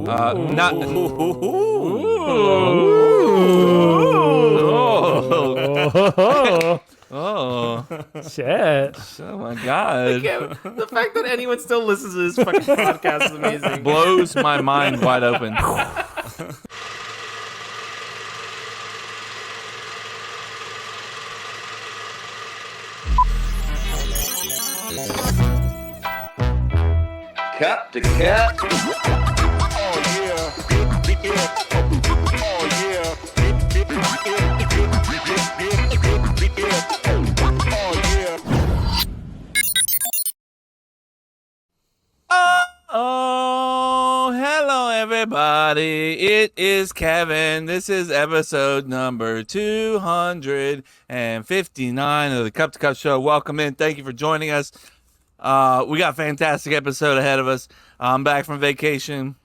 Not. Oh. Shit. Oh my god. The fact that anyone still listens to this fucking podcast is amazing. Blows my mind wide open. Cup to cup. Oh, hello everybody. It is Kevin. This is episode number 259 of the Cup to Cup Show. Welcome in. Thank you for joining us. We got a fantastic episode ahead of us. I'm back from vacation,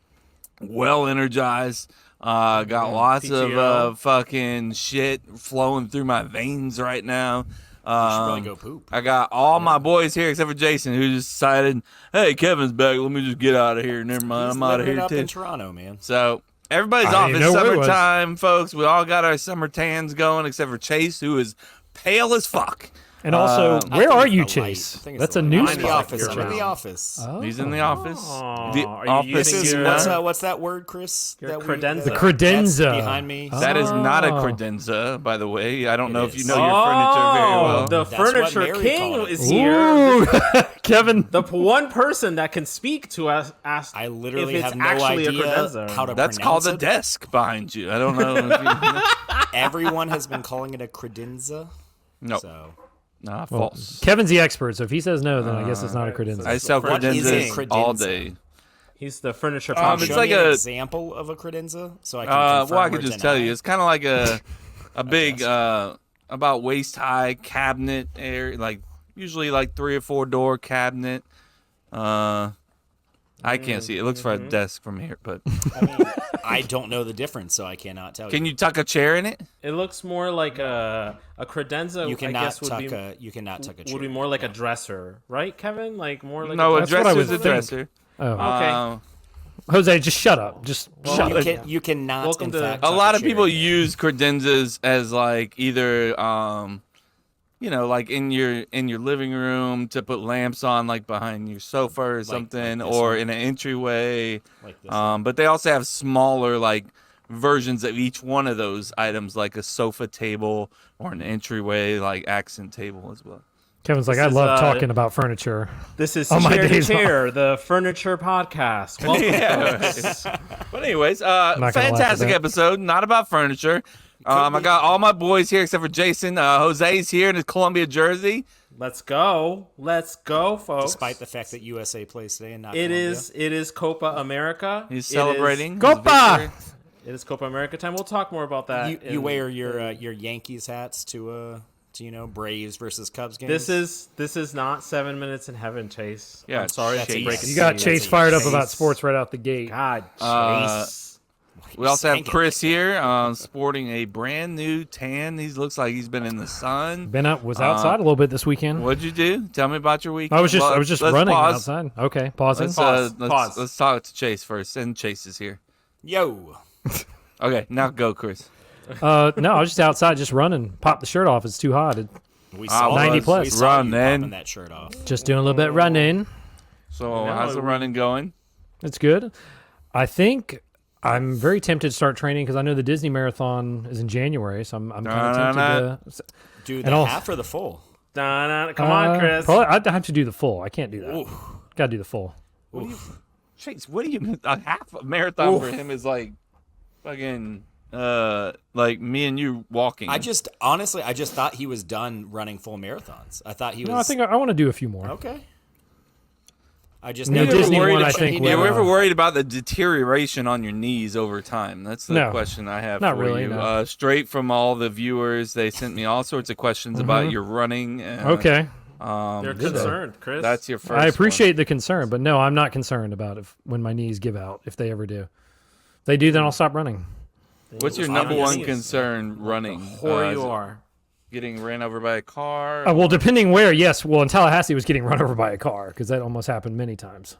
well energized. Got lots of fucking shit flowing through my veins right now. You should probably go poop. I got all my boys here except for Jason, who just decided, hey, Kevin's back. Let me just get out of here. Never mind, I'm out of here up too. in Toronto, man. So everybody's off. It's summertime, folks. We all got our summer tans going except for Chase, who is pale as fuck. And also, where are you, Chase? That's a new spot. office. I'm in the office. Oh. He's in the office. The Are you office using is what's that word, Chris? Your that credenza. The credenza. That's behind me. That is not a credenza, by the way. I don't know if you know your furniture very well. The That's furniture what Mary king called it. is here. Ooh. Kevin. The one person that can speak to us asked I literally if it's have no actually idea a credenza. how to That's pronounce called a it. desk behind you. I don't know if you know. Everyone has been calling it a credenza. No, So nah, Well, false. Kevin's the expert, so if he says no, then I guess it's not a credenza. I sell What is a credenzas all credenza? day. He's the furniture It's power. show like me an a- example of a credenza, so I can confirm Well, I or could just deny. tell you, it's kind of like a big, about waist high cabinet area, like usually like 3 or 4 door cabinet. I can't see it. It looks for a desk from here, but I mean, I don't know the difference, so I cannot tell can you. you tuck a chair in it? It looks more like a credenza. You I cannot guess would tuck be you cannot tuck a chair. would be more like a dresser, right, Kevin? Like more like No, a That's what I dresser's would a think. dresser. Oh. Okay. Jose, just shut up. Just shut You, up. you cannot. Welcome in to- fact, A tuck lot of chair people in there. use credenzas as like either like in your living room to put lamps on, like behind your sofa or something, this or one. in an entryway. Like this But they also have smaller like versions of each one of those items, like a sofa table or an entryway like accent table as well. Kevin's like, This I is, love talking about furniture. This is On my Chair to days Chair, the furniture podcast. Welcome, Yeah, folks. But anyways, not gonna laugh at fantastic that. episode, not about furniture. I got all my boys here except for Jason. Jose's here in his Columbia jersey. Let's go, folks. Despite the fact that USA plays today and not It Colombia. is Copa America. He's It celebrating. is- his Copa! victory. It is Copa America time. We'll talk more about that. You wear your Yankees hats to Braves versus Cubs games. This is not 7 Minutes in Heaven, Chase. Yeah, I'm sorry to Chase. break it You to got you. Chase a fired up Chase. about sports right out the gate. God, Uh, Chase. We also have Spanking. Chris here, sporting a brand new tan. He looks like he's been in the sun. Was outside a little bit this weekend. What'd you do? Tell me about your weekend. I was just Let's running pause. outside. Okay, pausing. Pause. Let's talk to Chase first, and Chase is here. Yo. Okay, now go, Chris. No, I was just outside, just running. Pop the shirt off. It's too hot. We Ah, saw 90 you- plus. We saw Run, you man. popping that shirt off. Just doing a little bit of running. So No, how's the running going? It's good. I think I'm very tempted to start training because I know the Disney Marathon is in January, so I'm kind of tempted to. Do And the all- half or the full? Come on, Chris. Probably, I'd have to do the full. I can't do that. Got to do the full. Chase, what do you a half a marathon for him is like fucking like me and you walking. I just thought he was done running full marathons. I thought he was. No, I think I want to do a few more. Okay. I just No, You never ever Disney worried one, I about- think, You would, ever worried about the deterioration on your knees over time? That's the No. question I have Not for really, you. no. Straight from all the viewers, they sent me all sorts of questions about your running. Okay. They're concerned, Chris. That's your first. I appreciate the concern, but no, I'm not concerned about when my knees give out, if they ever do. If they do, then I'll stop running. one. What's your It's number one obvious. concern running? Whore Is you it are. Getting ran over by a car? Well, depending where, yes. Well, in Tallahassee, it was getting run over by a car because that almost happened many times.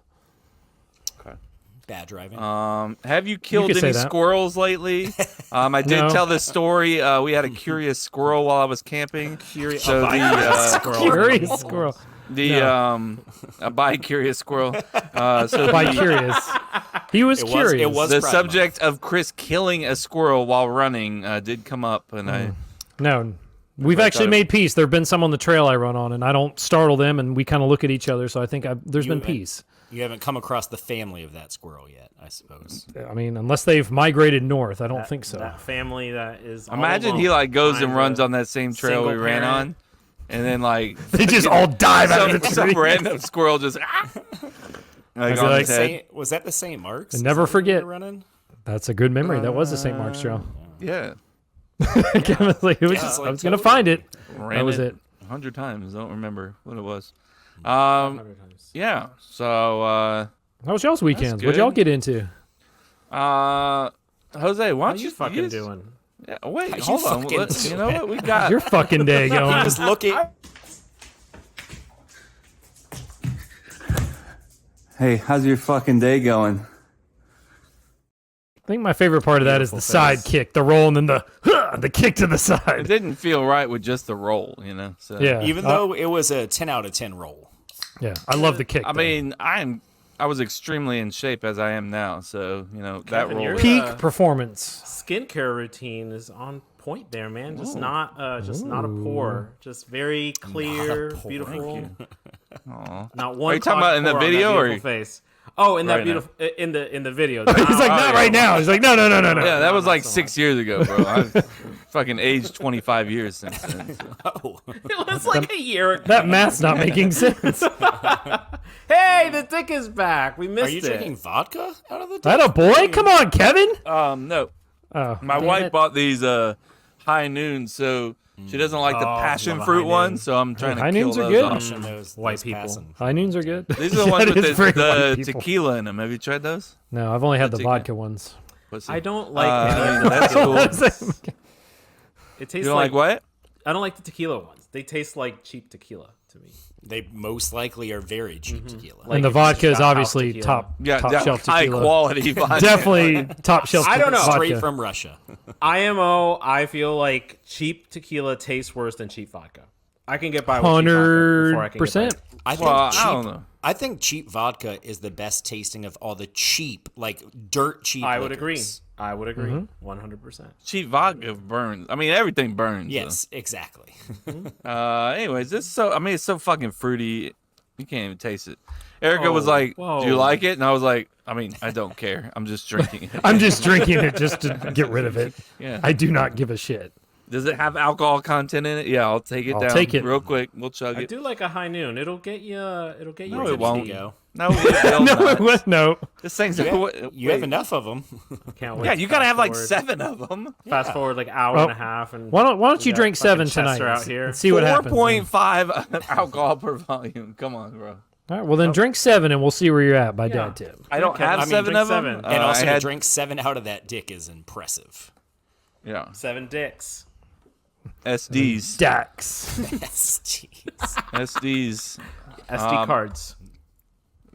Bad driving. Have you killed could say any that. squirrels lately? I did No. tell this story. We had a curious squirrel while I was camping. So Curious squirrel. a bi-curious squirrel. So Bi-curious. He was curious. It was the Pride subject of Chris killing a squirrel while running did come up, and No. We've I actually thought made peace. There have been some on the trail I run on, and I don't startle them, and we kind of look at each other, so I think there's been peace. You haven't come across the family of that squirrel yet, I suppose. I mean, unless they've migrated north, I don't think so. That family that is. all imagine he alone like goes and behind runs the on that same trail we single ran parent. on, and then like They just all dive out of the some tree. random squirrel just like on like, his head. Was that the St. Mark's? And never Is that where you forget. were running? That's a good memory. That was the St. Mark's Trail. Yeah, Kevin's like, I was like going to totally. find it. ran That was it. 100 times. Don't remember what it was. Yeah. So How was y'all's weekends? What'd good. y'all get into? Jose, why How don't you you fucking use- doing? Yeah, wait, How you hold on. fucking You know what we got? Your fucking day going. Just look at. Hey, how's your fucking day going? I think my favorite part of that is the side kick, the roll, and then the kick to the It side. didn't feel right with just the roll, you know. So Yeah. Even though it was a 10 out of 10 roll. Yeah. I love the kick. I though. mean, I was extremely in shape as I am now, so that Kevin, roll. you're- peak performance. Skincare routine is on point there, man. Just not a pore. Just very clear, beautiful. Aw. Not one. Are you talking clogged about in the pore on that video, or- beautiful face? Oh, in that Right beautiful in the video. He's like, not right now. He's like, no. Yeah, that was not like so 6 years ago, bro. I've fucking aged 25 years since then. So. Oh. It was like a year ago. That math's not making sense. Hey, the dick is back. We missed Are you it. drinking vodka out of the That a boy? Come on, Kevin. No, Oh, my damn wife it. bought these high noons, so she doesn't like the passion love a fruit high ones, noon. so I'm trying High to kill noons are those good. off. Russian, those White people. passing. High noons are good. These are the Yeah, ones it with is very the white people. tequila in them. Have you tried those? No, I've only had the Tequila. vodka ones. Pussy. I don't like any I of mean, the that's tequila cool. ones. It You tastes don't like what? I don't like the tequila ones. They taste like cheap tequila to me. They most likely are very cheap tequila. Like And the if you just vodka is got house obviously tequila. top Yeah, shelf high tequila. quality vodka. Definitely top shelf. I don't know. vodka. Straight from Russia. IMO, I feel like cheap tequila tastes worse than cheap vodka. I can get by with cheap vodka before I can get 100%. by. I think Well, cheap, I don't know. I think cheap vodka is the best tasting of all the cheap, like dirt cheap. I would agree. liquors. I would agree. Mm-hmm. 100%. Cheap vodka burns. I mean, everything burns. Yes, exactly. Anyways, it's so fucking fruity. You can't even taste it. Erica was Oh, like, whoa. "Do you like it?" And I was like, "I mean, I don't care. I'm just drinking it." I'm just drinking it just to get rid of it. Yeah. I do not give a shit. Does it have alcohol content in it? Yeah, I'll take it I'll down take it. real quick. We'll chug I it. do like a high noon. It'll get you. It'll get you. No, it tipsy. won't. Go. No, it will No, not. it was no. This thing's You wait. have enough of them. Can't wait. Yeah, to you gotta fast have like forward. 7 of them. Fast forward like hour Well, and a half, and Why don't we you got drink fucking 7 tonight Chester out here. and see what happens? 4.5 alcohol per volume. Come on, bro. All right, well then drink 7 and we'll see where you're at by dad tip. I don't have I mean, 7 drink of them. 7. And also I had, to drink 7 out of that dick is impressive. yeah, 7 dicks. SDs, Dax. Yes, jeez. SDs. SD cards.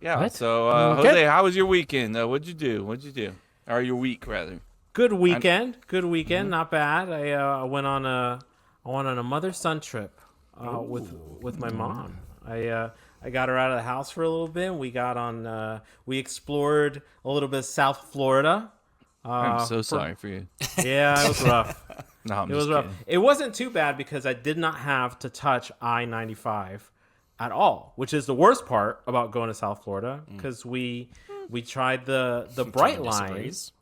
Yeah. What? So, Okay. Jose, how was your weekend? What'd you do? Or your week, rather? Good weekend. Good weekend. Not bad. I went on a mother-son trip with my mom. I got her out of the house for a little bit. We explored a little bit of South Florida. I'm so sorry for you. Yeah, it was rough. No, I'm It just was rough. kidding. It wasn't too bad because I did not have to touch I-95 at all, which is the worst part about going to South Florida because we tried the Bright Line Disagrees.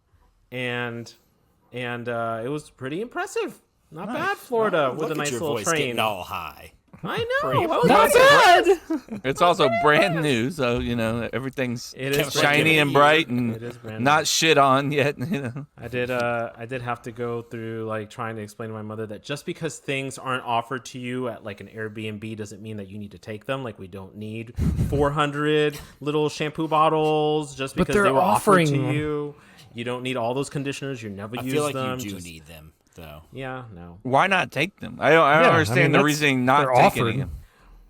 and it was pretty impressive. Not bad, Florida with Look a at nice your little voice train. getting all high. I know. I was Not bad. It's also brand new, so everything's It is shiny brand and new. bright and It is brand not shit on yet. I did have to go through like trying to explain to my mother that just because things aren't offered to you at like an Airbnb doesn't mean that you need to take them. Like we don't need 400 little shampoo bottles just But because they're they were offered to offering- you. You don't need all those conditioners. You never I use feel like them. you do Just- need them, though. Yeah, no. Why not take them? I don't Yeah, I understand mean, the that's- reasoning not they're taking offered. them.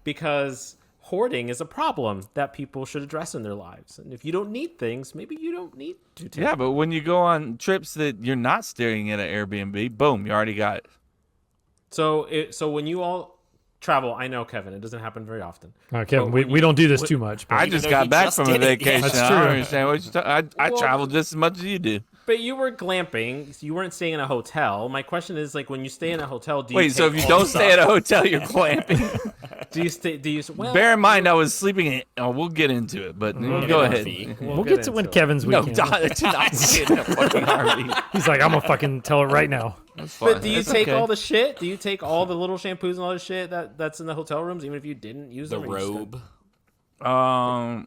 Because hoarding is a problem that people should address in their lives. And if you don't need things, maybe you don't need to take Yeah, but when you go on trips that you're not staying at an Airbnb, boom, you already got it. So when you all travel, I know, Kevin, it doesn't happen very often. Kevin, we don't do this too much. But I Even just though got he back just from a did it. vacation. That's I true. don't understand what you're I travel just as much as you do. But you were glamping. You weren't staying in a hotel. My question is, like, when you stay in a hotel, do you Wait, so take if you all don't the stay at a hotel, you're glamping? do you stay? Do you? Well, Bear in mind, I was sleeping in. Oh, we'll get into it, but Get go an ahead. RV. we'll get to when into it. Kevin's No, weekend. Don, it's not getting a fucking RV. He's like, I'm gonna fucking tell it right now. That's fine. But do you That's take okay. all the shit? Do you take all the little shampoos and all the shit that's in the hotel rooms, even if you didn't use The them? or you just- robe.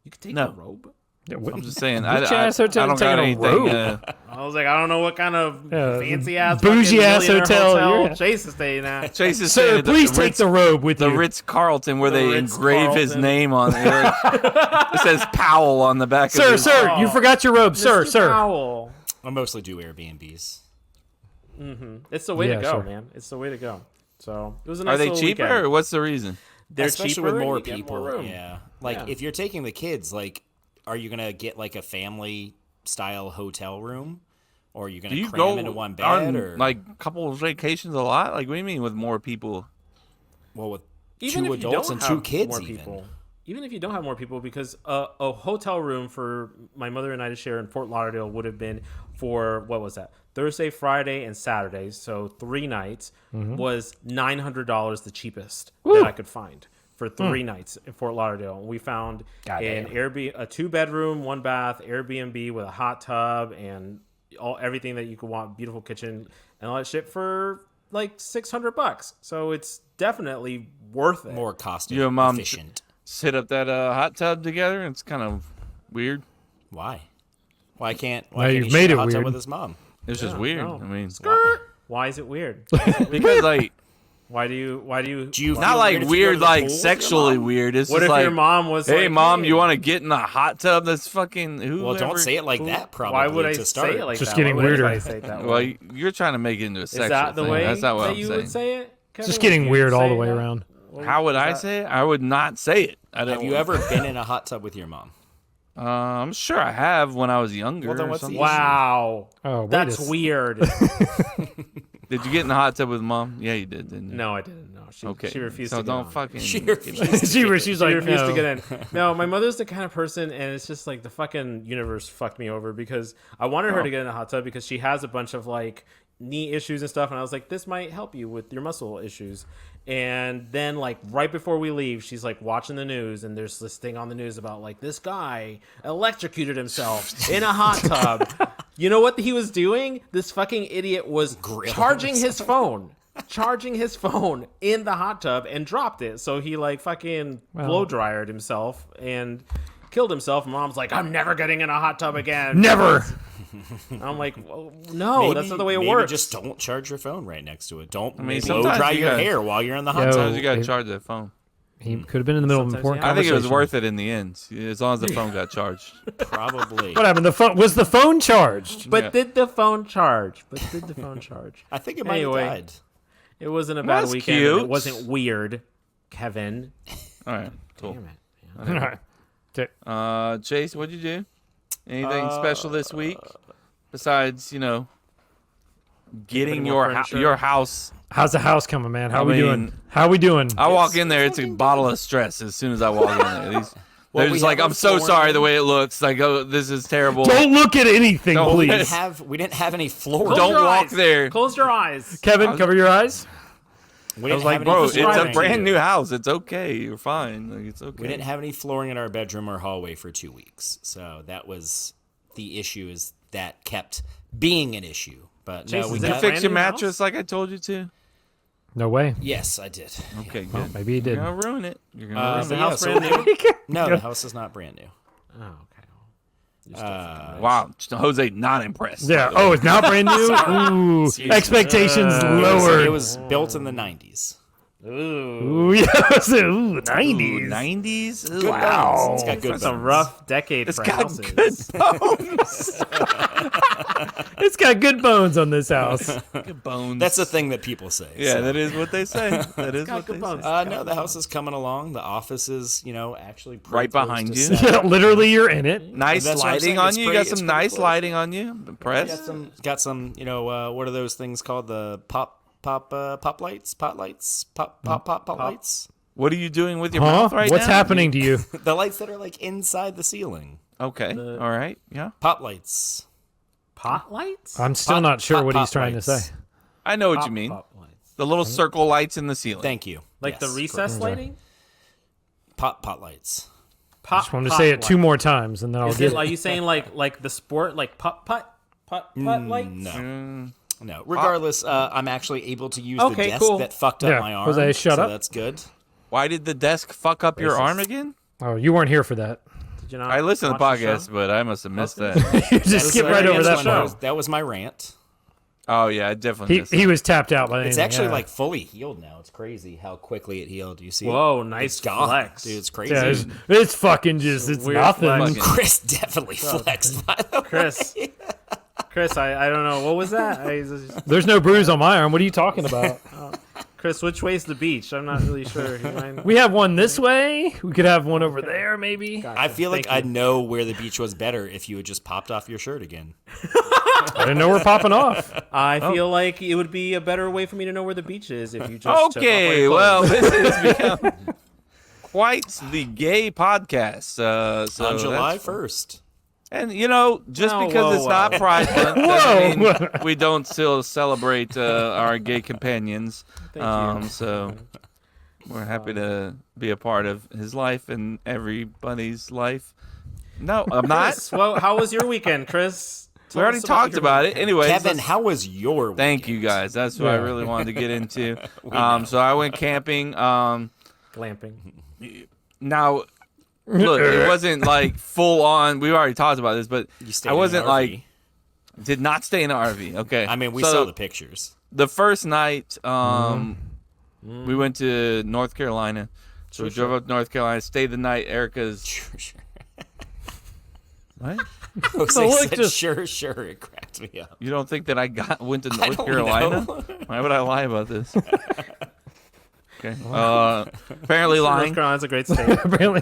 You could take No. a robe. I'm just saying. Which ass hotel I don't taking got a anything. robe? I was like, I don't know what kind of fancy ass, bougie ass hotel you're at. Chase is staying at. Chase is saying Sir, that please the take Ritz, the robe with the you. Ritz Carlton where The they Ritz engrave his Carlton. name on it. It says Powell on the back of Sir, his sir, you forgot your robe, sir, Mr. sir. Powell. I mostly do Airbnbs. It's the way Yeah, to go, sure. man. It's the way to go. So it was a nice Are they little cheaper weekend. or what's the reason? They're Especially cheaper with and more you get people. more room. Yeah. Like Yeah. if you're taking the kids, like, are you gonna get like a family style hotel room, or are you Do gonna you cram go into one bed, on or like couples vacations a lot? Like, what do you mean with more people? well with Even two if you adults don't and two have kids more even? people, even if you don't have more people, because a hotel room for my mother and I to share in Fort Lauderdale would have been for, what was that, Thursday, Friday, and Saturday, so 3 nights, was $900 the cheapest that I could find for 3 nights in Fort Lauderdale. And we found Goddamn. an Airbnb, a 2-bedroom, 1-bath Airbnb with a hot tub and everything that you could want, beautiful kitchen and all that shit for like $600. So it's definitely worth it. More cost You and Mom efficient. sit up that hot tub together? It's kind of weird. Why? Why can't? Now Why can't you've he made share it a hot tub weird. with his mom? It's just Yeah, weird. no. I mean, Why is it weird? because like Why do you Do you not feel like weird if you go to weird, the like pool with your sexually mom? weird. It's What just if like, your mom was hey, like, mom, hey, you want to get in the hot tub? That's fucking who? Well, don't say it like that. Probably. Why would I to start. say it like Just that? getting Why would weirder. I say it that Well, way? you're trying to make it into a sexual Is that the thing. way That's not what that I'm you saying. would say it? Kevin? Just getting Would you weird all say the way that? around. How would I say it? I would not say it. I don't. Have you ever been in a hot tub with your mom? I'm sure I have when I was younger. Well, then or what's the something. issue? Wow. Oh, wait That's a s- weird. Did you get in the hot tub with mom? Yeah, you did, didn't you? No, I didn't. No, Okay. she refused so to get don't on. fucking. She get refused. She was She like, refused no. to get in. No, my mother's the kind of person, and it's just like the fucking universe fucked me over because I wanted her to get in a hot tub because she has a bunch of like knee issues and stuff, and I was like, this might help you with your muscle issues. And then like right before we leave, she's like watching the news, and there's this thing on the news about like this guy electrocuted himself in a hot tub. You know what he was doing? This fucking idiot was charging his phone in the hot tub and dropped it. So he like fucking blow dryered himself and killed himself. Mom's like, I'm never getting in a hot tub again. Never. I'm like, well, no, that's not the way it maybe works. Just don't charge your phone right next to it. Don't mean, maybe sometimes blow dry you your gotta- hair while you're in the hot Yo. tub. Sometimes you gotta It- charge that phone. He could have been in the middle of an Sometimes, important yeah. I think it was conversation. worth it in the end, as long as the phone got charged. Probably. What happened? Was the phone charged? But Yeah. did the phone charge? I think it might Anyway. have died. It wasn't a bad That's weekend. And cute. it wasn't weird, Kevin. All right, cool. Damn it. Okay. Chase, what'd you do? Anything special this week besides getting Putting more furniture? your house? How's the house coming, man? How I we doing? mean, How we doing? I walk in there, it's a bottle of stress as soon as I walk in there. They're we just like, have I'm a so flooring. sorry the way it looks. Like, oh, this is terrible. Don't look at anything, Don't We please. didn't have any floor. Close Don't your walk eyes. there. Close your eyes. Kevin, cover your eyes. We didn't Like, have bro, any it's a flooring. brand new house. It's okay. You're fine. Like, it's okay. We didn't have any flooring in our bedroom or hallway for 2 weeks, so that was the issue. Is that kept being an issue? But Chase, no, we is Did you that got. fix your brand new mattress house? like I told you to? No way. Yes, I did. Okay, Well, good. maybe he did. You're gonna ruin it. You're gonna ruin Is the it. house so- brand new? No, the house is not brand new. Oh, okay. You're still fucking rich. Wow, Jose, not impressed. Yeah. Oh, it's now brand new. Ooh. Expectations lowered. It was built in the 90s. Ooh. Ooh, yes. Ooh, 90s. 90s. Good bones. It's got good That's a bones. rough decade It's for got houses. good bones. It's got good bones on this house. Good bones. That's the thing that people say. Yeah, so. that is what they say. That is what they say. No, the house is coming along. The office is, actually pretty Right close behind to you. set. Yeah, literally, you're in it. Nice That's what I'm lighting saying. on It's you. pretty- You got it's some pretty nice close. lighting on you. I'm impressed. Got some, what are those things called? The pop lights, pot lights, pop lights. What are you doing with your Huh? mouth right now? What's happening to you? The lights that are like inside the ceiling. Okay. All right. Yeah. Pop lights. Pot lights? I'm still Pot- not sure pot- what he's pot trying lights. to say. I know what you mean. Pot lights. The little circle lights in the ceiling. Thank you. Like the Yes, recess correct. lighting? Pot lights. Pot, Just wanted to say it two more times, and then I'll Is get it, it. are you saying like the sport, like putt lights? No. No. Regardless, I'm actually able to use Okay, the desk cool. that fucked up Yeah, my arm. Jose, shut so up. That's good. Why did the desk fuck up your arm again? Oh, you weren't here for that. Did you not I listened to the watch podcast, show? but I must have missed that. You just skip right over that show. part. That was my rant. Oh yeah, I definitely missed He was tapped out by It's anything, actually yeah. like fully healed now. It's crazy how quickly it healed. You see? Whoa, it? nice It's gone. flex. Dude, it's crazy. Yeah, it's fucking just, it's weird nothing. flex. Chris definitely flexed, by the way. Chris, I don't know. What was that? There's no bruise on my arm. What are you talking about? Chris, which way's the beach? I'm not really sure. You mind? We have one this way. We could have one over there, maybe. Gotcha. I feel like Thank I'd know where the beach was better if you had just popped off your shirt again. I didn't know we're popping off. I feel like it would be a better way for me to know where the beach is if you just took off all Okay, your well, clothes. this has become quite the gay podcast. So On July that's- 1st. and just Whoa, because whoa, it's whoa. not Pride Month, Whoa. doesn't mean we don't still celebrate our gay companions. Thank you. So we're happy to be a part of his life and everybody's life. No, I'm not. Chris, well, how was your weekend, Chris? We already talked about it. Anyways, Kevin, let's- how was your thank you weekend? guys. That's what I Yeah. really wanted to get into. know. So I went camping. Glamping. Now, look, it wasn't like full on. We already talked about this, but You stayed I wasn't in an RV. like did not stay in an RV. Okay, I mean, we So saw the pictures. the first night. We went to North Carolina. So we drove up to North Carolina, stayed the night. Erica's Sure. what? Jose look, said, just- sure. It cracked me up. You don't think that I went to I North don't Carolina? know. Why would I lie about this? Okay. Apparently North lying. Carolina's a great state. Apparently.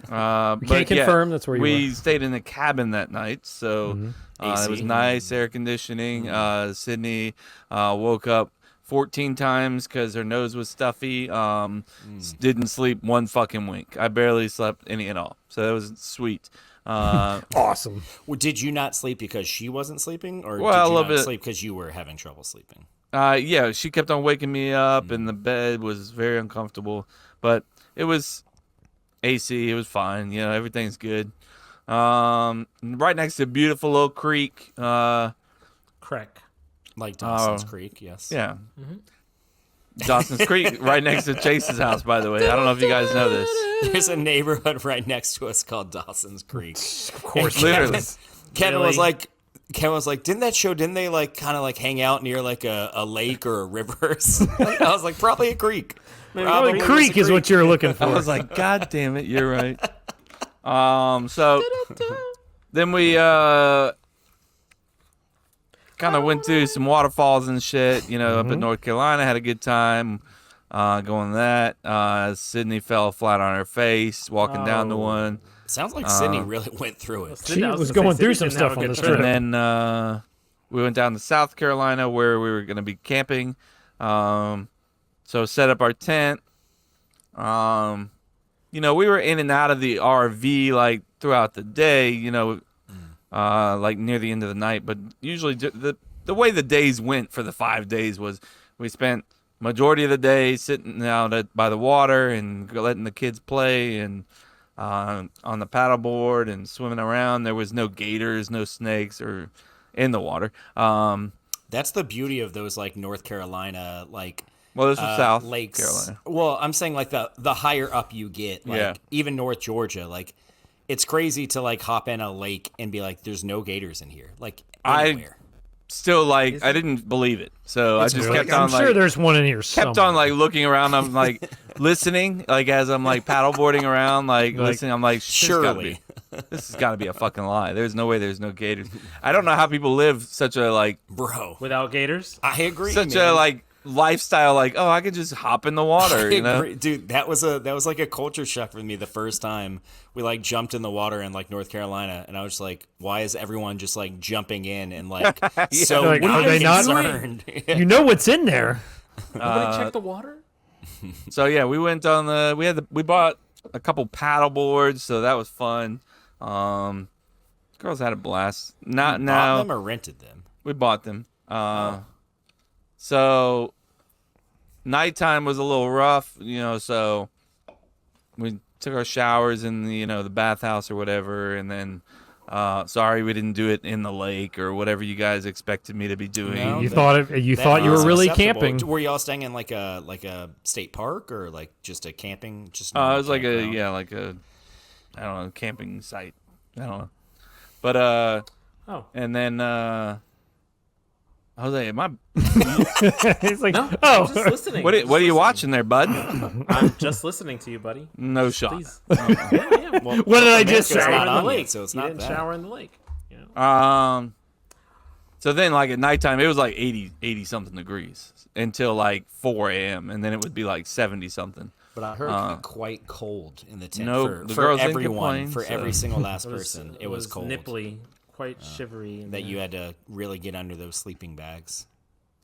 But Can't confirm that's where you we were. stayed in a cabin that night, so it was AC. nice air conditioning. Sydney woke up 14 times because her nose was stuffy. Didn't sleep one fucking wink. I barely slept any at all, so that was sweet. Awesome. Well, did you not sleep because she wasn't sleeping, or Well, a did you little not bit. sleep because you were having trouble sleeping? Yeah, she kept on waking me up, and the bed was very uncomfortable. But it was AC. It was fine. Everything's good. Right next to a beautiful little creek. Crack. Like Dawson's Creek, yes. Yeah. Dawson's Creek, right next to Chase's house, by the way. I don't know if you guys know this. There's a neighborhood right next to us called Dawson's Creek. Of course. Literally. Kevin Really? was like, didn't they like kind of like hang out near like a lake or a river? I was like, probably a creek. Probably was a Creek is what you're looking I for. was like, God damn it, you're right. So then we kind of went through some waterfalls and shit, up in North Carolina, had a good time going to that. Sydney fell flat on her face walking down the one. Sounds like Sydney really went through it. She I was was gonna going say, through Sydney some didn't have stuff a on good this trip. trip. And then we went down to South Carolina where we were going to be camping. So set up our tent. We were in and out of the RV like throughout the day, like near the end of the night. But usually the way the days went for the 5 days was we spent majority of the day sitting out by the water and letting the kids play and on the paddleboard and swimming around. There was no gators, no snakes or in the water. That's the beauty of those like North Carolina like Well, this was South lakes. Carolina. Well, I'm saying like the higher up you get, like Yeah. even North Georgia, like it's crazy to like hop in a lake and be like, there's no gators in here, like I- anywhere. still like I didn't believe it, so I just kept on I'm sure like there's one in here. kept on like looking around. I'm like listening, like as I'm like paddleboarding around, like listening. I'm like, Surely. this has got to be a fucking lie. There's no way there's no gators. I don't know how people live such a like Bro. Without gators? I agree, such man. a like lifestyle. Like, oh, I could just hop in the water, you know? Dude, that was like a culture shock for me the first time we like jumped in the water in like North Carolina, and I was just like, why is everyone just like jumping in and like so Like, are they not- concerned? You know what's in there. Nobody check the water? So yeah, we went on we bought a couple paddle boards, so that was fun. Girls had a blast. Not now. Bought them or rented them? We bought them. So nighttime was a little rough, so we took our showers in the bathhouse or whatever, and then sorry we didn't do it in the lake or whatever you guys expected me to be doing. No, You thought you were really acceptable. camping. Were y'all staying in like a state park or like just a camping? Just It was like campground? I don't know, camping site. I don't know. But and then Jose, am I It's like, No, oh, I'm just listening. what are you watching there, bud? I'm just listening to you, buddy. No shot. Please. Yeah. Well, what did I just America's say? not Shower in the on lake. it, so it's You not didn't that. shower in the lake. Yeah. So then like at nighttime it was like 80 something degrees until like 4 a.m. and then it would be like 70 something. But I heard it could be quite cold in the tent No, the for girls didn't everyone, complain, for so- every single last person. It was cold. nipply, quite shivery. in That there. you had to really get under those sleeping bags.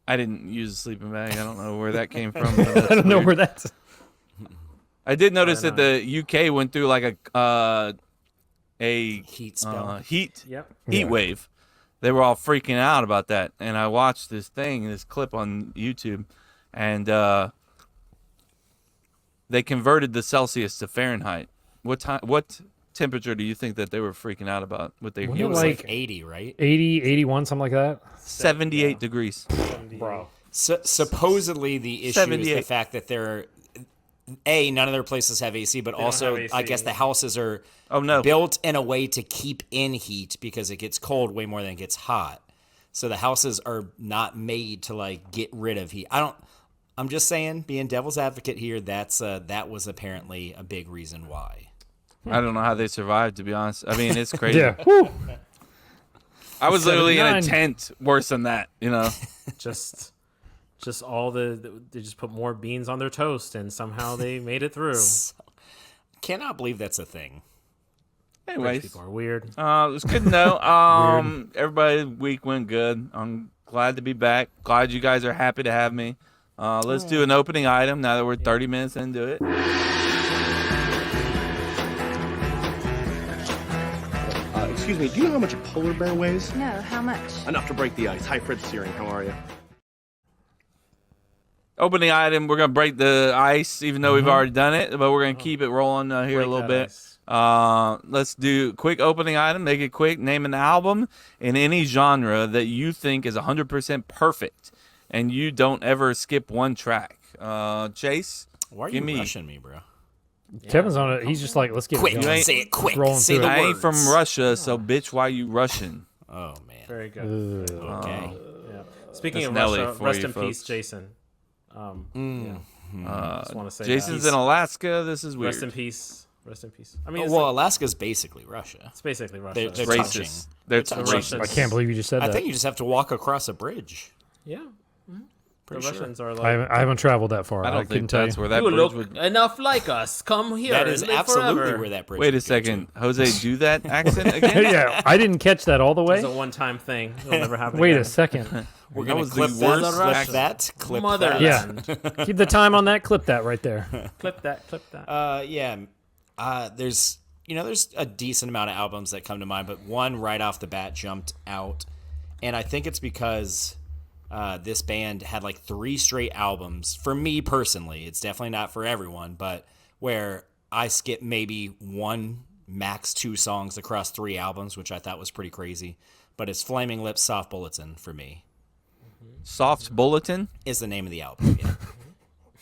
I didn't use a sleeping bag. I don't know where that came from. I don't know where that's. I did notice that the UK went through like a Heat spell. heat Yep. wave. They were all freaking out about that, and I watched this clip on YouTube, and they converted the Celsius to Fahrenheit. What temperature do you think that they were freaking out about? What they Wasn't It it was like like 80, right? 80, 81, something like that. 78 degrees. Bro. Supposedly the issue is the 78. fact that they're none of their places have AC, but also have I AC. guess the houses are Oh no. built in a way to keep in heat because it gets cold way more than it gets hot. So the houses are not made to like get rid of heat. I'm just saying, being devil's advocate here, that was apparently a big reason why. I don't know how they survived, to be honest. I mean, it's crazy. Yeah. Woo. I was literally in a 79. tent worse than that, Just all they just put more beans on their toast, and somehow they made it through. Cannot believe that's a thing. Rich Anyways, people are weird. it was good to know. Everybody's week went good. I'm glad to be back. Glad you guys are happy to have me. Let's do an opening item now that we're 30 minutes into it. Excuse me, do you know how much a polar bear weighs? No, how much? Enough to break the ice. Hi, Fred Searing. How are you? Opening item, we're going to break the ice, even though we've already done it, but we're going to keep it rolling here a Break little that bit. ice. Let's do quick opening item. Make it quick. Name an album in any genre that you think is 100% perfect, and you don't ever skip one track. Chase, Why are give you me. rushing me, bro? Kevin's on it. He's just like, let's get Quick, it going. say it quick. rolling Say through the it. I words. ain't from Russia, so bitch, why you Russian? Oh man. Very good. Okay. Yeah. Speaking That's of Nelly Russia, for rest you in folks. peace, Jason. Just want to say Jason's that. in Alaska. This is weird. Rest in peace. Rest in peace. I mean, Oh, it's, well, Alaska's basically Russia. it's basically Russia. They're Racist. touching. They're touching. racist. I can't believe you just said I that. think you just have to walk across a bridge. yeah. The Pretty sure. Russians are I like, haven't traveled that far. I don't couldn't think tell that's you. where that you bridge look would. enough like us. Come here. That and is live absolutely forever. where that bridge. Wait a would go to. second, Jose, do that accent again? Yeah, I didn't catch that all the way. It's a one-time thing. It'll never happen Wait again. a second. We're That gonna was the clip worst that. Clip accent. that. Clip Motherland. that. Yeah. Keep the time on that. Clip that right there. Clip that. Clip that. Yeah. There's a decent amount of albums that come to mind, but one right off the bat jumped out, and I think it's because this band had like 3 straight albums. For me personally, it's definitely not for everyone, but where I skip maybe 1, max 2 songs across 3 albums, which I thought was pretty crazy. But it's Flaming Lips Soft Bulletin for me. Soft Bulletin? Is the name of the album. Yeah.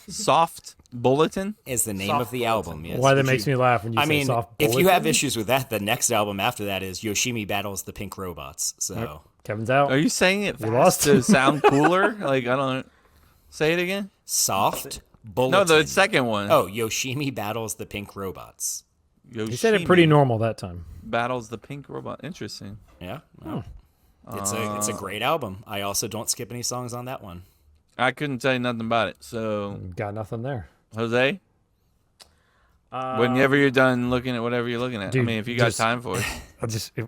Soft Bulletin. Is the name Soft of the Bulletin. album? Yes. Why that makes me laugh when you I say mean, soft if you bulletin? have issues with that, the next album after that is Yoshimi Battles the Pink Robots. So Kevin's out. Are you saying it fast lost. to sound cooler? Like, I don't. Say it again. Soft Bulletin. No, the second one. Oh, Yoshimi Battles the Pink Robots. He said it pretty normal that time. Battles the Pink Robot. Interesting. Yeah. Well, it's a great album. I also don't skip any songs on that one. I couldn't tell you nothing about it. So, Got nothing there. Jose, whenever you're done looking at whatever you're looking at, Dude, I mean, if you got just- time for it,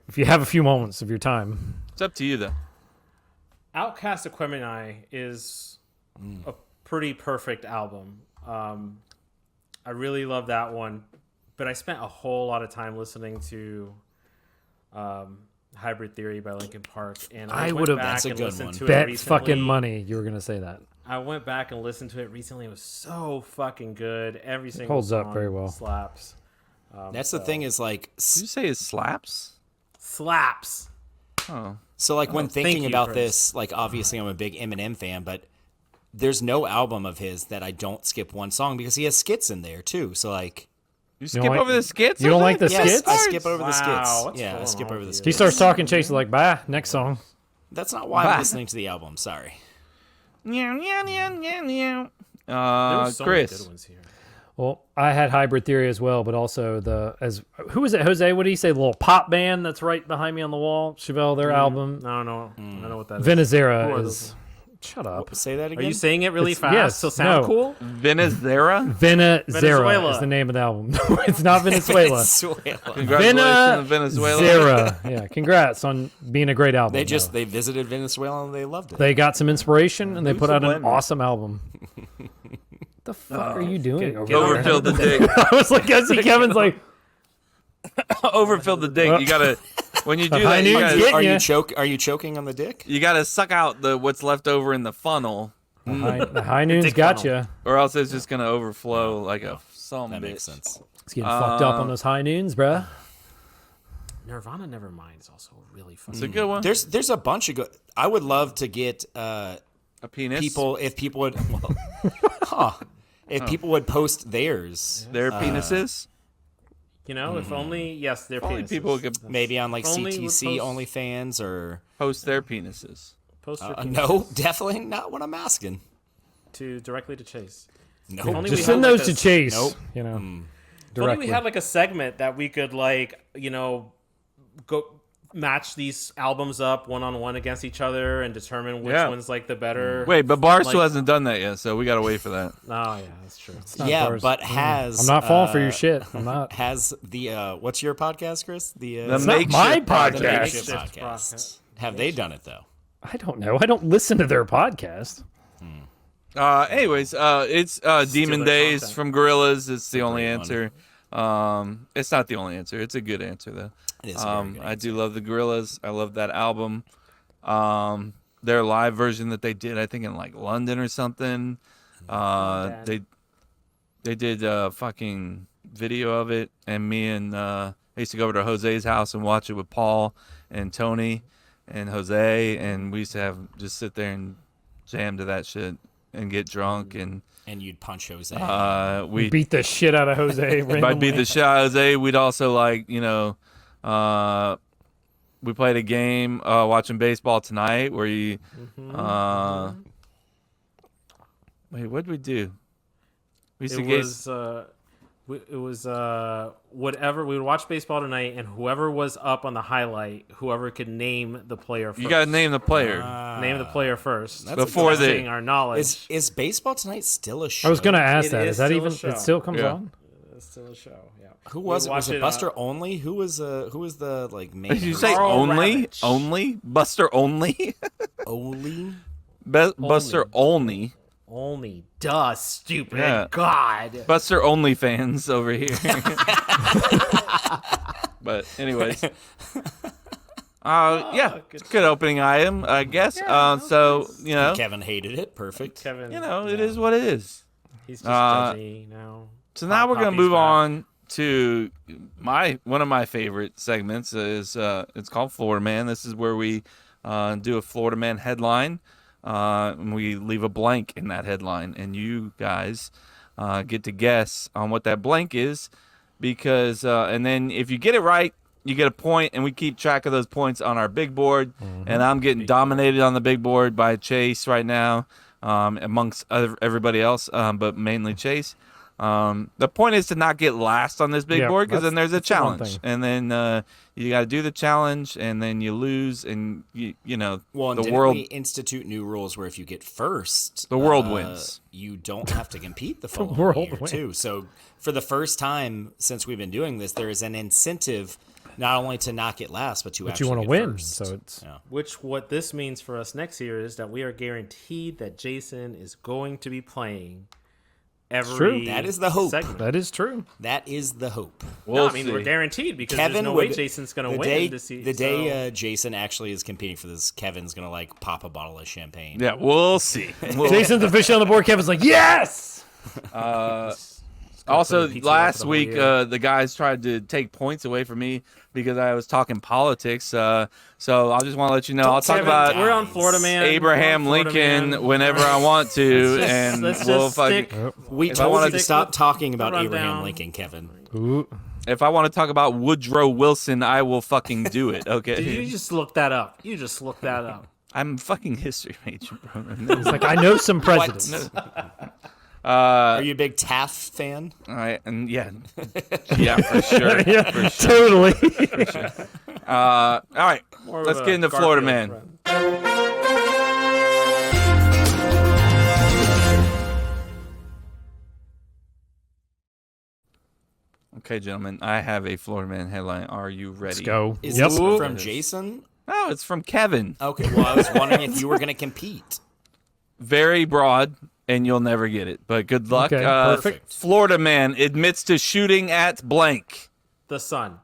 If you have a few moments of your time, it's up to you though. Outcast Equemini is a pretty perfect album. I really love that one, but I spent a whole lot of time listening to Hybrid Theory by Linkin Park, and I went would've- back That's a and good listened one. to it bet recently. fucking money you were gonna say that. I went back and listened to it recently. It was so fucking good. Every single holds up song very well. slaps. That's the thing is like, Did you say it slaps? Slaps. Oh, so like when thank thinking you, about Chris. this, like obviously I'm a big Eminem fan, but there's no album of his that I don't skip one song because he has skits in there too. So like, you skip don't like- over the skits? you don't Jose? like the yes, skits? I skip over the Wow, skits. what's Yeah, I going skip on over the with you? He skits. starts talking, Chase is like, bye, next song. That's not why I'm listening to the album. Sorry. Meow, meow, meow, meow, meow. There were so many Chris, good ones here. Well, I had Hybrid Theory as well, but also who was it, Jose? What did he say? The little pop band that's right behind me on the wall. Chevelle, their album. I don't know. I don't know what that is. Venezera Who are is. those? Shut up. Say that Are again. you saying it really It's- fast yes, to sound no. cool? Venezera. Venezera Venezuela. is the name of the album. No, it's not Venezuela. Venezuela. Congratulations, Venezuela. Venezera. Yeah, congrats on being a great album. They visited Venezuela and they loved it. They got some inspiration and they put out an subliminal? awesome album. The fuck are you doing over get over there? Overfilled the dick. I was like, I see Kevin's like, Overfilled the dick. You gotta when you do high that, you noon's gotta, getting Are you choking on the dick? you gotta suck out the what's left over in the funnel, the high noon's dick got funnel. you. or else it's just gonna overflow like a some That bitch. makes sense. It's getting fucked up on those high noons, bruh. Nirvana Nevermind is also really fun. It's a good one. There's a bunch of good. I would love to get A penis. if people would if people would post theirs Their penises. You know, if only, yes, they're Only penises. people could maybe on like Only would CTC post- OnlyFans or post their penises. Post your penises no, definitely not what I'm asking. directly to Chase. No, only Just we send had those like to a- Chase. Nope. You know, If only directly. we had like a segment that we could like, you know, go match these albums up one on one against each other and determine which Yeah. one's like the better. Wait, but Barstool Like- hasn't done that yet, so we gotta wait for that. Oh yeah, that's true. Not yeah, bars. but has I'm not falling for your shit. I'm not. Has the what's your podcast, Chris? The The It's not my makeshift the podcast. Makeshift Makeshift podcast. Have they done it though? I don't know. I don't listen to their podcast. Anyways, it's Demon their Days content. from Gorillaz. It's the only great one. answer. It's not the only answer. It's a good answer though. It is a very good I do love the Gorillaz. I love that album. Their live version that they did, I think in like London or something. They did a fucking video of it, and me and I used to go over to Jose's house and watch it with Paul and Tony and Jose, and we used to just sit there and jam to that shit and get drunk, and And you'd punch Jose. we Beat the shit out of Jose. if I beat randomly. the shit out of Jose, we'd also like, we played a game watching baseball tonight where you wait, what did we do? We used to It was whatever we would watch baseball tonight, and whoever was up on the highlight, whoever could name the player first. you gotta name the player. name the player first. That's a Before good they- testing our knowledge. Is baseball tonight still a show? I was gonna ask It that. is Is that still a even? show. It still comes Yeah. on. It's still a show. Yeah. Who was We it? Was watch it it, Buster Only? Who was the like main? Did you say Carl only? Ravitch. Only? Buster only? Only? Buster only. Only duh, stupid. Yeah. God. Buster only fans over here. But anyways. Yeah, good good opening item, I guess. So, Kevin hated it. Perfect. Kevin. it is what it is. He's just judgy now. So now we're gonna Poppy's move back. on to one of my favorite segments is it's called Florida Man. This is where we do a Florida Man headline. and we leave a blank in that headline, and you guys get to guess on what that blank is, because and then if you get it right, you get a point, and we keep track of those points on our big board. And I'm getting dominated on the big board by Chase right now, amongst everybody else, but mainly Chase. The point is to not get last on this big board, because then there's a challenge, and then you got to do the challenge, and then you lose, and you know, Well, the didn't world we institute new rules where if you get first, the world wins. You don't have to compete the following world year wins. too. So for the first time since we've been doing this, there is an incentive not only to not get last, but to actually you want to get win. first. So it's What this means for us next year is that we are guaranteed that Jason is going to be playing every. true. That is the hope. segment. that is true. That is the hope. No, I mean we're guaranteed because there's no way Jason's going to win this season. The day Jason actually is competing for this, Kevin's going to like pop a bottle of champagne. Yeah, we'll see. Jason's officially on the board. Kevin's like, yes. Also, put a pizza last for the whole week, year. the guys tried to take points away from me because I was talking politics. So I just want to let you know, I'll talk Kevin, about we're on Florida Man. Abraham We're on Florida Lincoln Man. whenever I want to, Let's and just we'll stick- fucking. We If I told wanna you to stick stop with talking about the Abraham rundown. Lincoln, Kevin. Ooh. If I want to talk about Woodrow Wilson, I will fucking do it. Did you Okay, just look that up? You just looked that up. I'm a fucking history major, bro. It's like, I know some presidents. Are you a big Taft fan? All right, and yeah, for sure. Yeah, For sure. totally. All right, More of let's a get into Florida Garfield Man. friend. Okay, gentlemen, I have a Florida Man headline. Are you ready? Let's go. Is Yep. this Ooh. from Jason? No, it's from Kevin. Okay, well, I was wondering if you were going to compete. Very broad, and you'll never get it. But good luck. Okay, perfect. Florida man admits to shooting at blank. The Sun.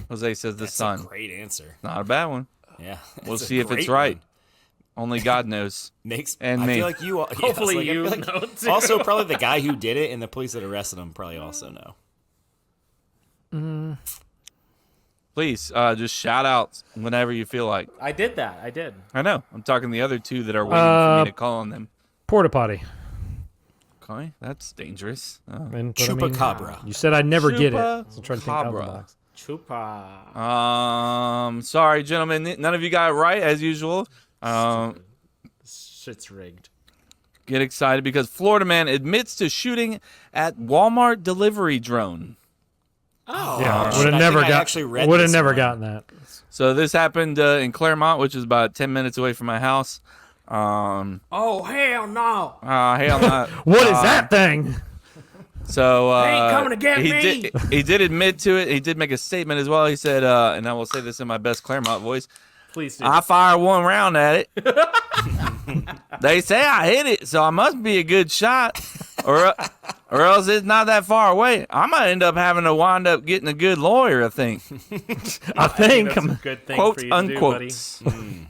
Jose says the That's sun. a great answer. Not a bad one. Yeah. We'll that's a see if it's great right. one. Only God knows. Makes And I me. feel like you. Yeah, Hopefully I you feel like know, too. Also, probably the guy who did it and the police that arrested him probably also know. Please, just shout out whenever you feel like. I did that. I did. I know. I'm talking the other two that are waiting for me to call on them. Porta potty. Okay, that's dangerous. And, but I mean, Chupacabra. you said I'd never get it. So try to think out of the Chupacabra. box. Chupa. Sorry, gentlemen. None of you got it right, as usual. Shit's rigged. Get excited because Florida man admits to shooting at Walmart delivery drone. Oh. Yeah, shit, would have I never think I got. actually read Would have this never one. gotten that. So this happened in Clermont, which is about 10 minutes away from my house. Oh, hell no. Hell not. What is that thing? So ain't coming to get he me. He did admit to it. He did make a statement as well. He said, and I will say this in my best Clermont voice. Please do. I fired one round at it. They say I hit it, so I must be a good shot, or else it's not that far away. I might end up having to wind up getting a good lawyer. I think. I think That's a good thing Quote for you to do, unquote. buddy.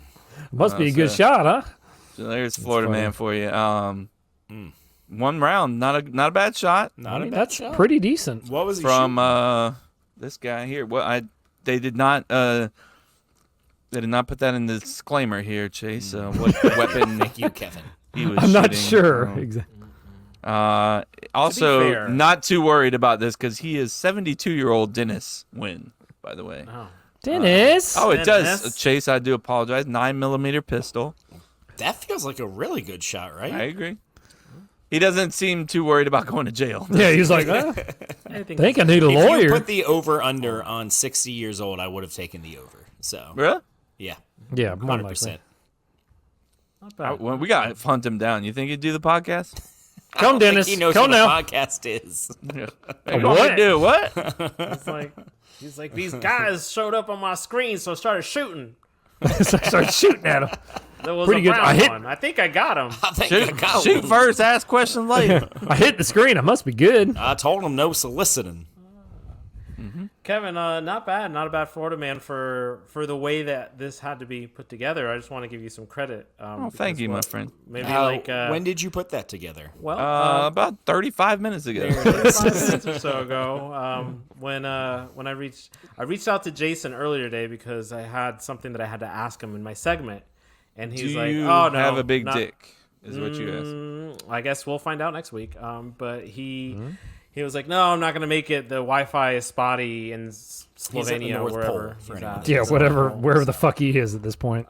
must be a good shot, huh? So there's Florida funny. man for you. One round, not a bad shot Not I a mean, bad that's shot. pretty decent. What was he from this guy here. Well, they did not put that in the disclaimer here, Chase. What weapon Thank you, Kevin. he was I'm not shooting. sure. Exactly. Also, fair. not too worried about this because he is 72-year-old Dennis Wynn, by the way. Oh. Dennis. Oh, it does. Dennis? Chase, I do apologize. 9mm pistol. That feels like a really good shot, right? I agree. He doesn't seem too worried about going to jail. Yeah, he was like, I I think think I need a If you lawyer. put the over under on 60 years old, I would have taken the over. So Really? yeah, Yeah, more 100%. not bad. Well, we got to hunt him down. You think he'd do the podcast? Come, Dennis. He knows Come what now. a podcast is. Hey, you want me to do what? It's like he's like these guys showed up on my screen, so I started shooting. So I started shooting at him. There was Pretty a good. brown I hit- one. I think I got him. I think I got Shoot one. first, ask questions later. I hit the screen. I must be good. I told him no soliciting. Kevin, not bad. Not a bad Florida man for the way that this had to be put together. I just want to give you some credit. Oh, thank you, my friend. Maybe When did you put that together? well, About 35 minutes ago. 5 minutes or so ago, when I reached out to Jason earlier today because I had something that I had to ask him in my segment, And Do he's like, you "Oh no, have a big not- dick?" Is what you asked. I guess we'll find out next week. But he was like, "No, I'm not going to make it. The Wi-Fi is spotty in Slovenia, North wherever Pole, for he's anyone. at." Yeah, So, wherever the fuck he is at this point.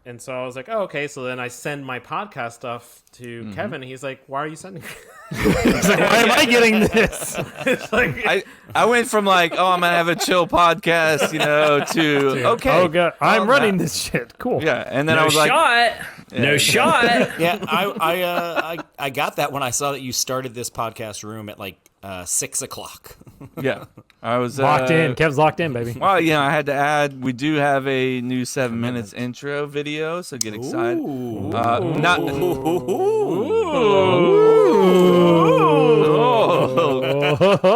And so I was like, "Oh, okay." So then I send my podcast stuff to Kevin. He's like, "Why are you sending?" He's like, why am I getting this? It's like, I went from like, oh, I'm gonna have a chill podcast, to okay, Oh god, I'm well, running that- this shit. Cool. Yeah, and then I No was like, shot. No shot. Yeah, I got that when I saw that you started this podcast room at like 6 o'clock. yeah, I was Locked in. Kev's locked in, baby. Well, I had to add. We do have a new 7 minutes intro video, so get excited. Not.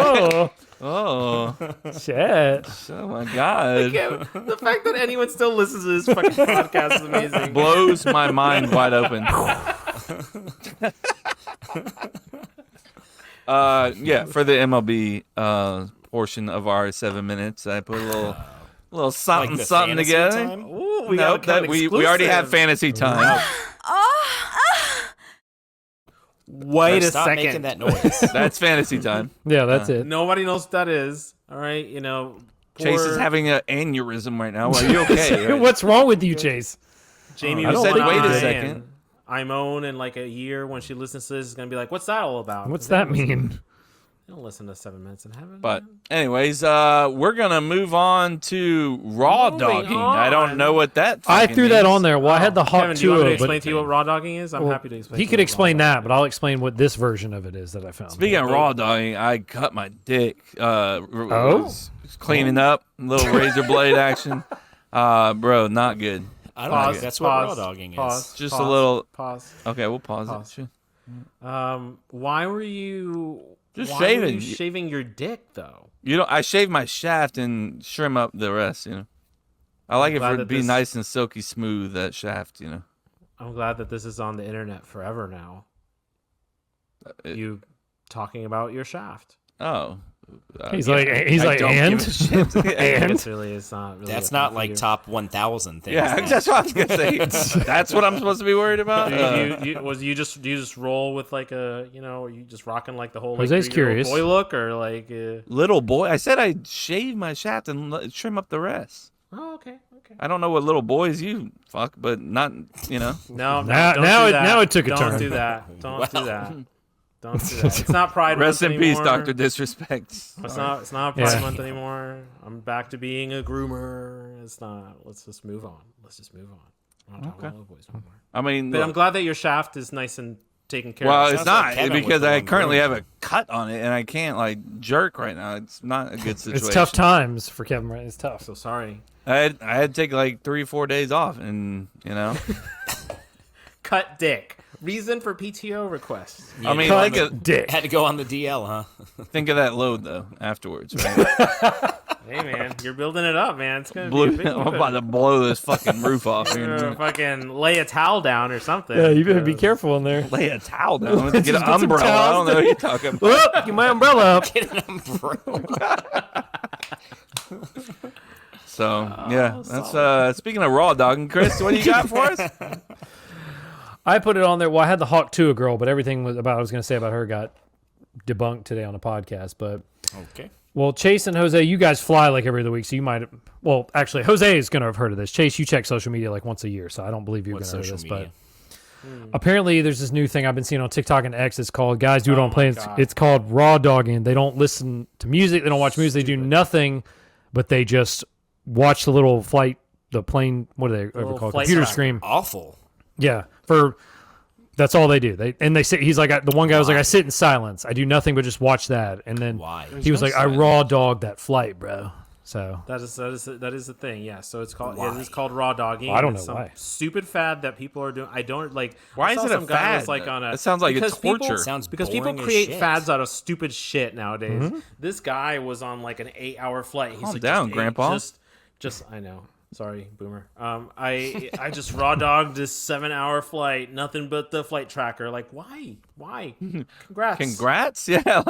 Oh, Oh, shit. oh my God! the fact that anyone still listens to this fucking podcast is amazing. Blows my mind wide open. Yeah, for the MLB portion of our 7 minutes, I put a little something the something fantasy together. time? Ooh, we No, got kind of we already have exclusive. fantasy time. Wait a Stop second. making that noise. That's fantasy time. Yeah, that's it. Nobody knows what that is. All right, Chase is having an aneurysm right now. Are you okay? Right? What's wrong with you, Chase? Jamie I was said, one wait a eye, second. and Imone in like a year when she listens to this is gonna be like, "What's that all about?" What's that mean? They don't listen to 7 minutes in heaven. But man. anyways, we're gonna move on to raw Moving dogging. I don't on. know what that. I fucking threw that means. on there. Well, I had the Hawk Kevin, do you want me to 2, explain but to you what raw dogging is? I'm well, happy to explain. he to could you what explain raw that, but I'll explain what this version of it is that I found. Speaking of raw dogging, I cut my dick. Was cleaning up, little razor blade action. Bro, not good. I don't Pause, know. That's what raw dogging is. Pause. Just a pause, little- pause. Okay, we'll pause Pause. it. Sure. Why were you Just why were shaving. you shaving your dick though? I shave my shaft and trim up the rest. I like it glad for it to that be this- nice and silky smooth. That shaft. I'm glad that this is on the internet forever now. You talking about your shaft. Oh. He's yeah, like, I don't and give a shit. and It's really, it's not really. That's a not thing like for you. top 1,000 things. Yeah, that's what I was gonna say. That's what I'm supposed to be worried about. You just roll with like a are you just rocking like the whole like Jose's 3-year-old curious. boy look or like Little boy, I said I'd shave my shaft and trim up the rest. oh okay I don't know what little boys you fuck, but not no Now- don't now do it- that. now it took a don't turn. do that don't do that don't do that. It's not Pride Rest Month in peace, anymore. Doctor Disrespect. It's not Pride Yeah. Month anymore. I'm back to being a groomer. It's not. Let's just move on. I'm not talking about little boys no more. I mean, But I'm glad that your shaft is nice and taken care well, of. it's Sounds like not Kevin was because the I one currently grooming have a cut on it and I can't like jerk right now. It's not a good situation. it's tough times for Kevin, right? It's tough. So sorry. I had to take like 3-4 days off, and Cut dick. Reason for PTO request. I mean, Cut think of dick. Had to go on the DL, huh? that load though afterwards. Right? Hey man, you're building it up, man. It's gonna be Blue, a big I'm about to blow this fucking roof off here. in a minute. fucking lay a towel down or something. Yeah, you better be careful in there. Lay a towel down. Get an Just put some umbrella. I towels don't know what you're talking about. Whoop, get my umbrella up. Get an umbrella. So yeah, that's speaking of raw dogging. Chris, what do you got for us? I put it on there. Well, I had the Hawk 2 a girl, but everything I was going to say about her got debunked today on the podcast. But Okay. well, Chase and Jose, you guys fly like every other week, so you might. Well, actually, Jose is going to have heard of this. Chase, you check social media like once a year, so I don't believe you're going What's to heard of social this. media? But apparently, there's this new thing I've been seeing on TikTok and X. It's called "Guys Do It on my Planes." God. It's called raw dogging. They don't listen to music. They don't watch music. They do nothing, but they just watch the little the plane. What are they ever little called? flight Computer tracker. screen. Awful. Yeah, that's all they do. They sit. He's like the one guy was like, I sit in silence. I do nothing but just watch that. And then Why? he was like, I raw dogged that flight, bro. So That is the thing. Yeah. So it's called Why? it is called raw dogging. Well, I don't It's know some why. Stupid fad that people are doing. I don't like. Why I saw is it a some guy was fad? like on a. It sounds like a because people- torture. Sounds because people boring as create shit. fads out of stupid shit nowadays. This guy was on like an 8-hour flight. He's Calm like, down, just Grandpa. Just I know. Sorry, boomer. I just raw dogged this 7-hour flight. Nothing but the flight tracker. Like why? Congrats. Congrats. Yeah,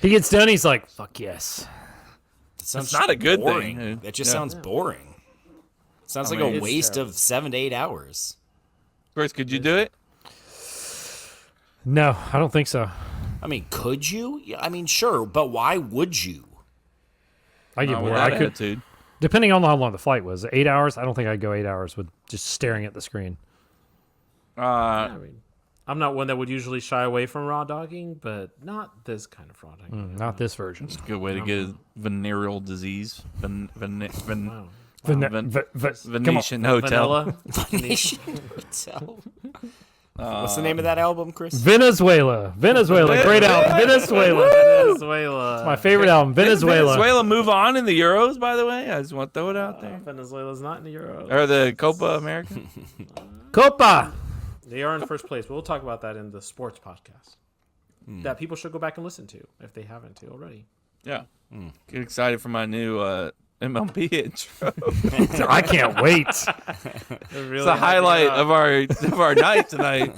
he gets done. He's like, fuck yes. That sounds not a good boring. thing. That just Yeah. sounds boring. Sounds I like mean, a it's waste of 7 to 8 hours. Chris, could you do it? No, I don't think so. I mean, could you? Yeah, I mean, sure, but why would you? I get Not with bored. that I could, attitude. depending on how long the flight was. 8 hours. I don't think I'd go 8 hours with just staring at the screen. I mean, I'm not one that would usually shy away from raw dogging, but not this kind of raw dogging. Not this version. Good way to get a venereal disease. Wow. Venetian Hotel. Vanilla. Hotel. What's the name of that album, Chris? Venezuela. Great album. Venezuela. Venezuela. My favorite album. Venezuela. Venezuela move on in the Euros, by the way. I just want to throw it out there. Venezuela's not in the Euro. Or the Copa America. Copa. They are in first place. We'll talk about that in the sports podcast that people should go back and listen to if they haven't to already. Yeah. Get excited for my new MLB intro. I can't wait. It's the highlight of our night tonight.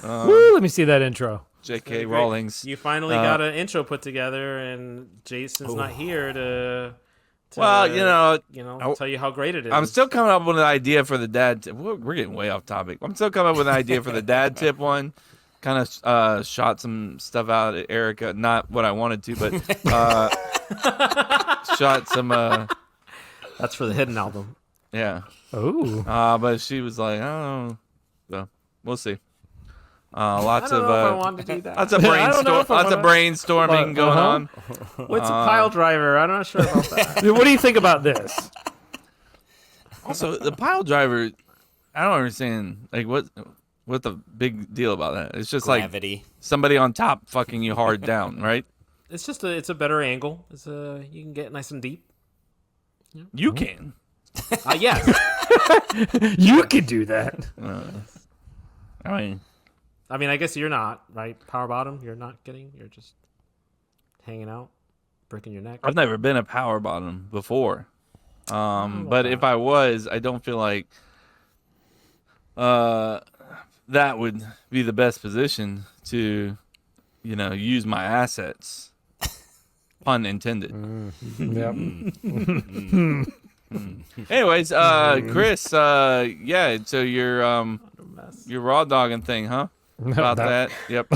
Woo, let me see that intro. J.K. Rawlings. You finally got an intro put together, and Jason's not here to Well, you know, tell you how great it is. I'm still coming up with an idea for the dad tip. We're getting way off topic. I'm still coming up with an idea for the dad tip one. Kind of shot some stuff out at Erica. Not what I wanted to, but shot some. That's for the hidden album. Yeah. Oh. But she was like, I don't know. So we'll see. I Lots don't of know if I wanted to do that. lots of I don't know if I lots of wanna- brainstorming going on. What's a pile driver? I'm not sure about that. What do you think about this? Also, the pile driver, I don't understand. Like, what the big deal about that? It's just Gravity. like somebody on top fucking you hard down, right? It's just it's a better angle. You can get nice and deep. You can. Yes. You could do that. I mean, I guess you're not, right? Power bottom, you're not getting. You're just hanging out, breaking your neck. I've never been a power bottom before. But if I was, I don't feel like that would be the best position to, use my assets. Pun intended. Yep. Anyways, Chris, yeah, so your raw dogging thing, huh? About that. Yep.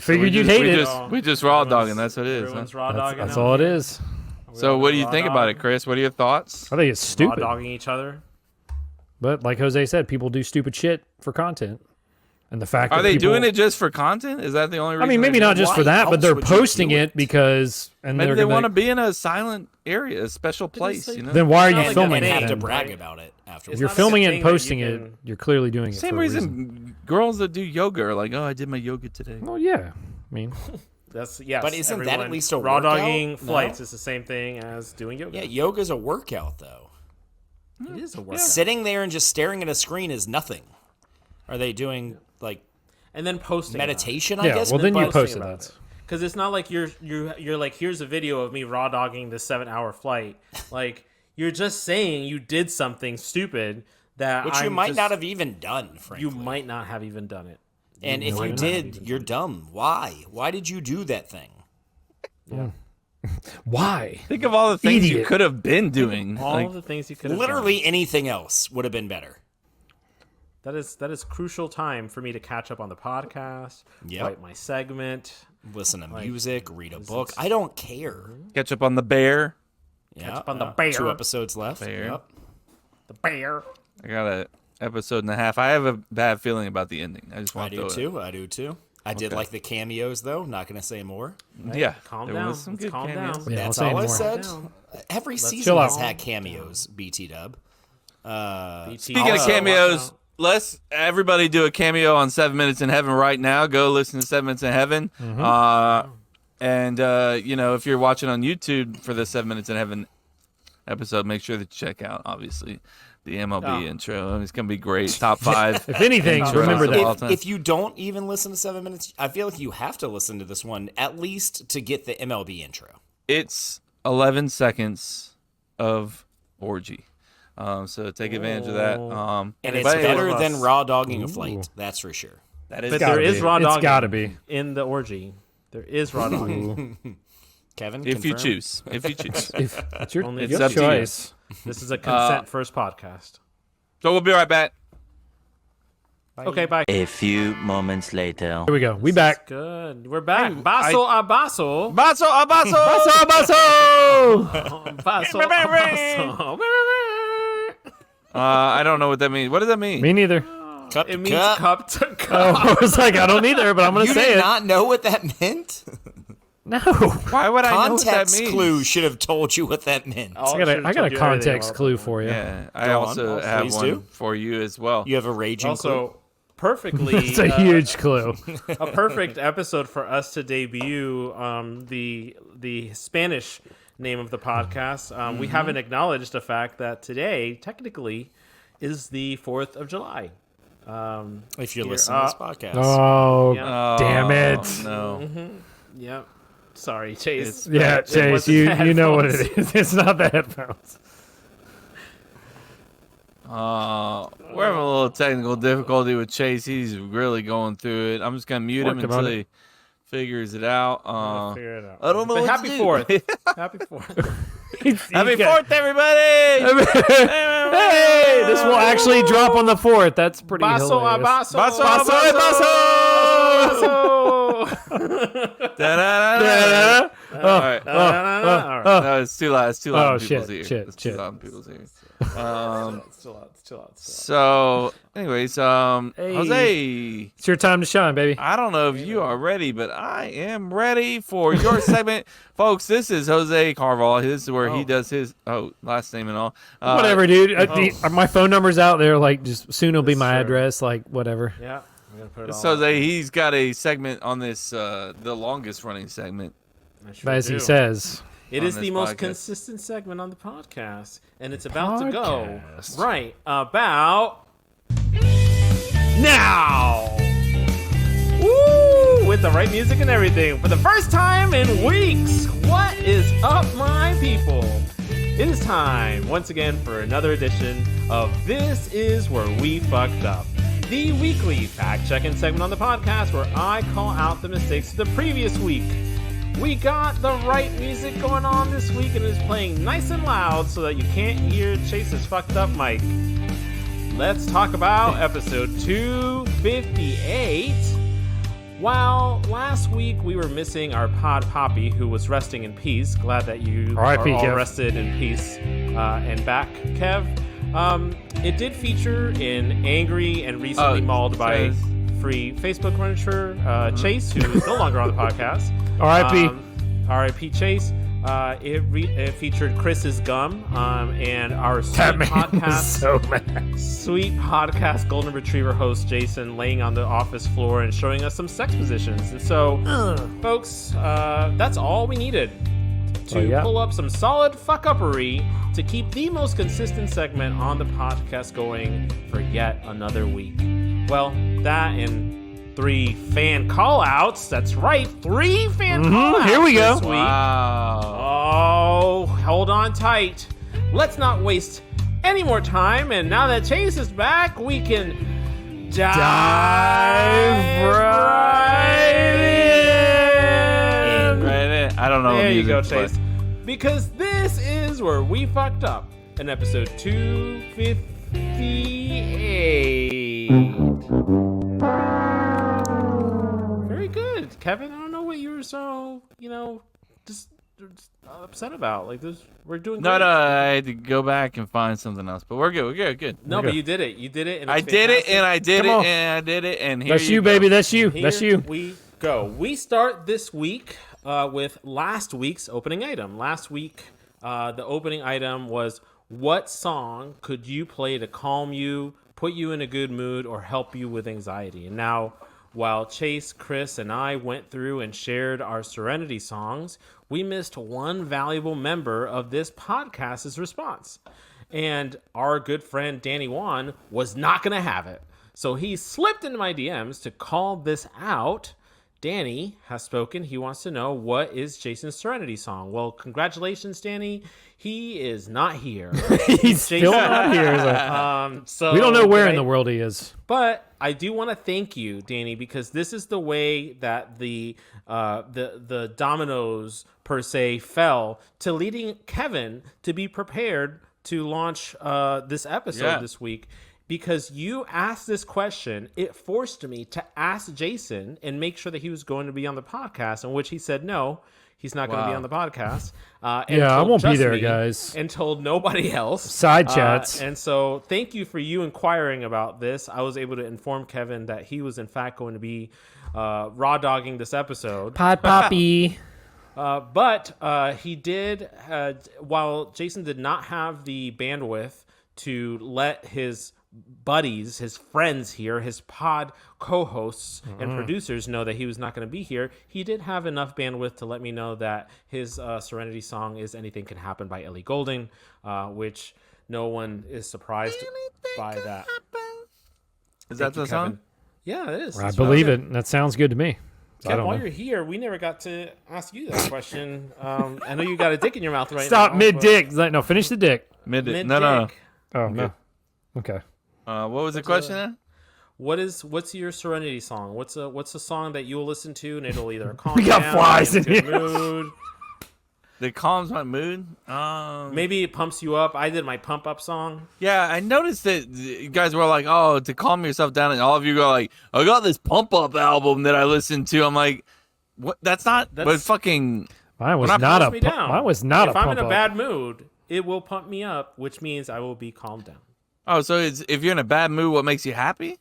Figured you'd hate it. We just raw dogging. That's what it is. Huh? Everyone's raw dogging. That's all it is. So what do you think about it, Chris? What are your thoughts? I think it's Raw stupid. dogging each other. But like Jose said, people do stupid shit for content. And the fact Are that they people, doing it just for content? Is that the only reason? I mean, maybe they're not doing just Why for that, but else they're would you posting do it it? because Maybe they're they gonna, want to be in a silent area, a special place, say- you know? Then why are you It's not like filming that it? they have to then? brag about it afterwards. If you're not filming a it thing and that you posting it, can- you're clearly doing it Same for a reason reason. girls that do yoga are like, oh, I did my yoga today. Well, yeah. I mean, That's yes. But isn't that at everyone- least a raw workout? dogging No? flights is the same thing as doing yoga. Yeah, yoga's a workout, though. It is a workout. Sitting there and just staring at a screen is nothing. Are they doing, like, And then posting meditation, I yeah. guess? Well, then you posting post it. about That's because it's not like you're like, here's a video of me raw dogging this 7-hour flight. Like, you're just saying you did something stupid that Which you might not have even done, frankly. You might not have even done it. And if you did, you're dumb. Why? Why did you do that thing? why. Think of all the things you Idiot. could have been doing. All Like, the things you could have Literally anything else would have been better. done. That is crucial time for me to catch up on the podcast. Yep. Write my segment. Listen to music, read a book. I don't care. catch up on the bear. Yeah, up on the bear. 2 episodes left. Bear. Yep. The bear. I got an episode and a half. I have a bad feeling about the ending. I just I want do to too. I do too. I did like the cameos, though. Not going to say more. Yeah, Calm there down. was some Let's good calm cameos. down. Yeah, That's I'll say all I more. said. Down. Every season chill has out. had cameos, BT dub. Speaking of cameos, let's everybody do a cameo on 7 Minutes in Heaven right now. Go listen to 7 Minutes in Heaven. And if you're watching on YouTube for the 7 Minutes in Heaven episode, make sure to check out, obviously, the MLB intro. It's going to be great. Top 5. If anything, Intro remember of that. all time. If you don't even listen to 7 Minutes, I feel like you have to listen to this one at least to get the MLB intro. It's 11 seconds of orgy. So take advantage of that. And it's but better us. than raw dogging a flight. That's for sure. That is But gotta there is be. raw It's dogging. gotta be. In the orgy. There is raw dogging. Kevin, if you confirm? choose. If you choose. If it's your Only It's up to you. choice. This is a consent first podcast. So we'll be right back. Okay, bye. A few moments later. Here we go. We back. Good. We're back. Baso a baso. Baso, abaso! Baso a baso. I don't know what that means. What does that mean? Me neither. Cup to It means cup. cup to Oh, cup. I was like, I don't either, but I'm going to You say did it. not know what that meant? No. Why would I know what that Context means? clue should have told you what that meant. Oh, I got a context clue for you. Yeah, I Go on. also have Please one do. for you as well. You have a raging clue. Also, perfectly. It's a huge clue. A perfect episode for us to debut the Spanish name of the podcast. We haven't acknowledged the fact that today, technically, is the 4th of July. If you're Here, listening to this podcast. Oh, Yeah. damn it. No. Yep. Sorry, Chase. Yeah, It Chase, wasn't you the know what headphones. it is. It's not the headphones. We're having a little technical difficulty with Chase. He's really going through it. I'm just gonna mute him Working until on he figures it out. Figure it out. I don't know But what happy to do. 4th. Happy 4th. Happy 4th, everybody! Hey, this will actually drop on the 4th. That's pretty Baso a hilarious. baso. Baso, baso! Baso. Da-da-da-da. All right. All right. No, it's too loud. It's too loud Oh, in people's shit, ears. shit, It's too shit. loud in people's ears. It's too loud. So, anyways, Hey. Jose, It's your time to shine, baby. I don't know if you are ready, but I am ready for your segment. Folks, this is Jose Carval. This is where he does his last name and all. Whatever, dude. My phone number's out there. Like, just soon it'll be my address. Like, whatever. Yeah. I'm gonna put it This is all. Jose. He's got a segment on this, the longest running segment. I sure As he do. says. It on is this the most podcast. consistent segment on the podcast, and it's about to go Podcast. right about now. Woo! With the right music and everything, for the first time in weeks. What is up, my people? It is time once again for another edition of This Is Where We Fucked Up, the weekly fact-checking segment on the podcast where I call out the mistakes of the previous week. We got the right music going on this week and it is playing nice and loud so that you can't hear Chase's fucked up mic. Let's talk about episode 258. While last week we were missing our pod Poppy, who was resting in peace. Glad that you R.I.P., are all Kev. rested in peace and back, Kev. It did feature in angry and recently mauled by says- free Facebook furniture Chase, who is no longer on the podcast. R.I.P. R.I.P. Chase. It featured Chris's gum and our sweet That man podcast, is so mad. sweet podcast golden retriever host Jason laying on the office floor and showing us some sex positions. And so, folks, that's all we needed to pull up some solid fuck-uppery to keep the most consistent segment on the podcast going for yet another week. Well, that and 3 fan call-outs. That's right, 3 fan call-outs Here we go. this week. Wow. Oh, hold on tight. Let's not waste any more time. And now that Chase is back, we can dive right in. Right in. I don't know. what There you go, music to play. Chase. Because this is where we fucked up in episode 258. Very good, Kevin. I don't know what you were so, just upset about. Like this, we're doing No, great. I had to go back and find something else, but we're good. We're good. No, but you did it. You did it. And I it's did it, fantastic. and I did Come it, on. and I did it, and here That's you, go. baby. That's you. Here That's you. we go. We start this week with last week's opening item. Last week, the opening item was, what song could you play to calm you, put you in a good mood, or help you with anxiety? And now, while Chase, Chris, and I went through and shared our Serenity songs, we missed one valuable member of this podcast's response. And our good friend Danny Wan was not going to have it. So he slipped into my DMs to call this out. Danny has spoken. He wants to know, what is Jason's Serenity song? Well, congratulations, Danny. He is not here. He's still not here. So We don't know where in I- the world he is. But I do want to thank you, Danny, because this is the way that the dominoes per se fell to leading Kevin to be prepared to launch this episode this week. Because you asked this question, it forced me to ask Jason and make sure that he was going to be on the podcast, in which he said no, he's not going to be on the podcast. And I won't be just there, me, guys. And told nobody else. Side chats. And so thank you for you inquiring about this. I was able to inform Kevin that he was in fact going to be raw dogging this episode. Pod Poppy. But he did, while Jason did not have the bandwidth to let his buddies, his friends here, his pod co-hosts and producers know that he was not going to be here, he did have enough bandwidth to let me know that his Serenity song is Anything Can Happen by Ellie Goulding, which no one is surprised by that. Is that the song? Yeah, it is. I believe it. That sounds good to me. I Kev, don't while know. you're here, we never got to ask you that question. I know you got a dick in your mouth right Stop now. mid-dick. No, finish the dick. Mid-dick. No. Oh, no. Okay. What was the question then? What's your Serenity song? What's a song that you'll listen to and it'll either calm We got down, flies get in you a here. good mood. That calms my mood. Maybe it pumps you up. I did my pump up song. Yeah, I noticed that you guys were like, "Oh, to calm yourself down," and all of you go like, "I got this pump up album that I listened to." I'm like, "What? That's not." But fucking. Mine was Not not a. pumps me down. Mine was not if a I'm pump in a up. bad mood, it will pump me up, which means I will be calmed down. Oh, so it's if you're in a bad mood, what makes you happy?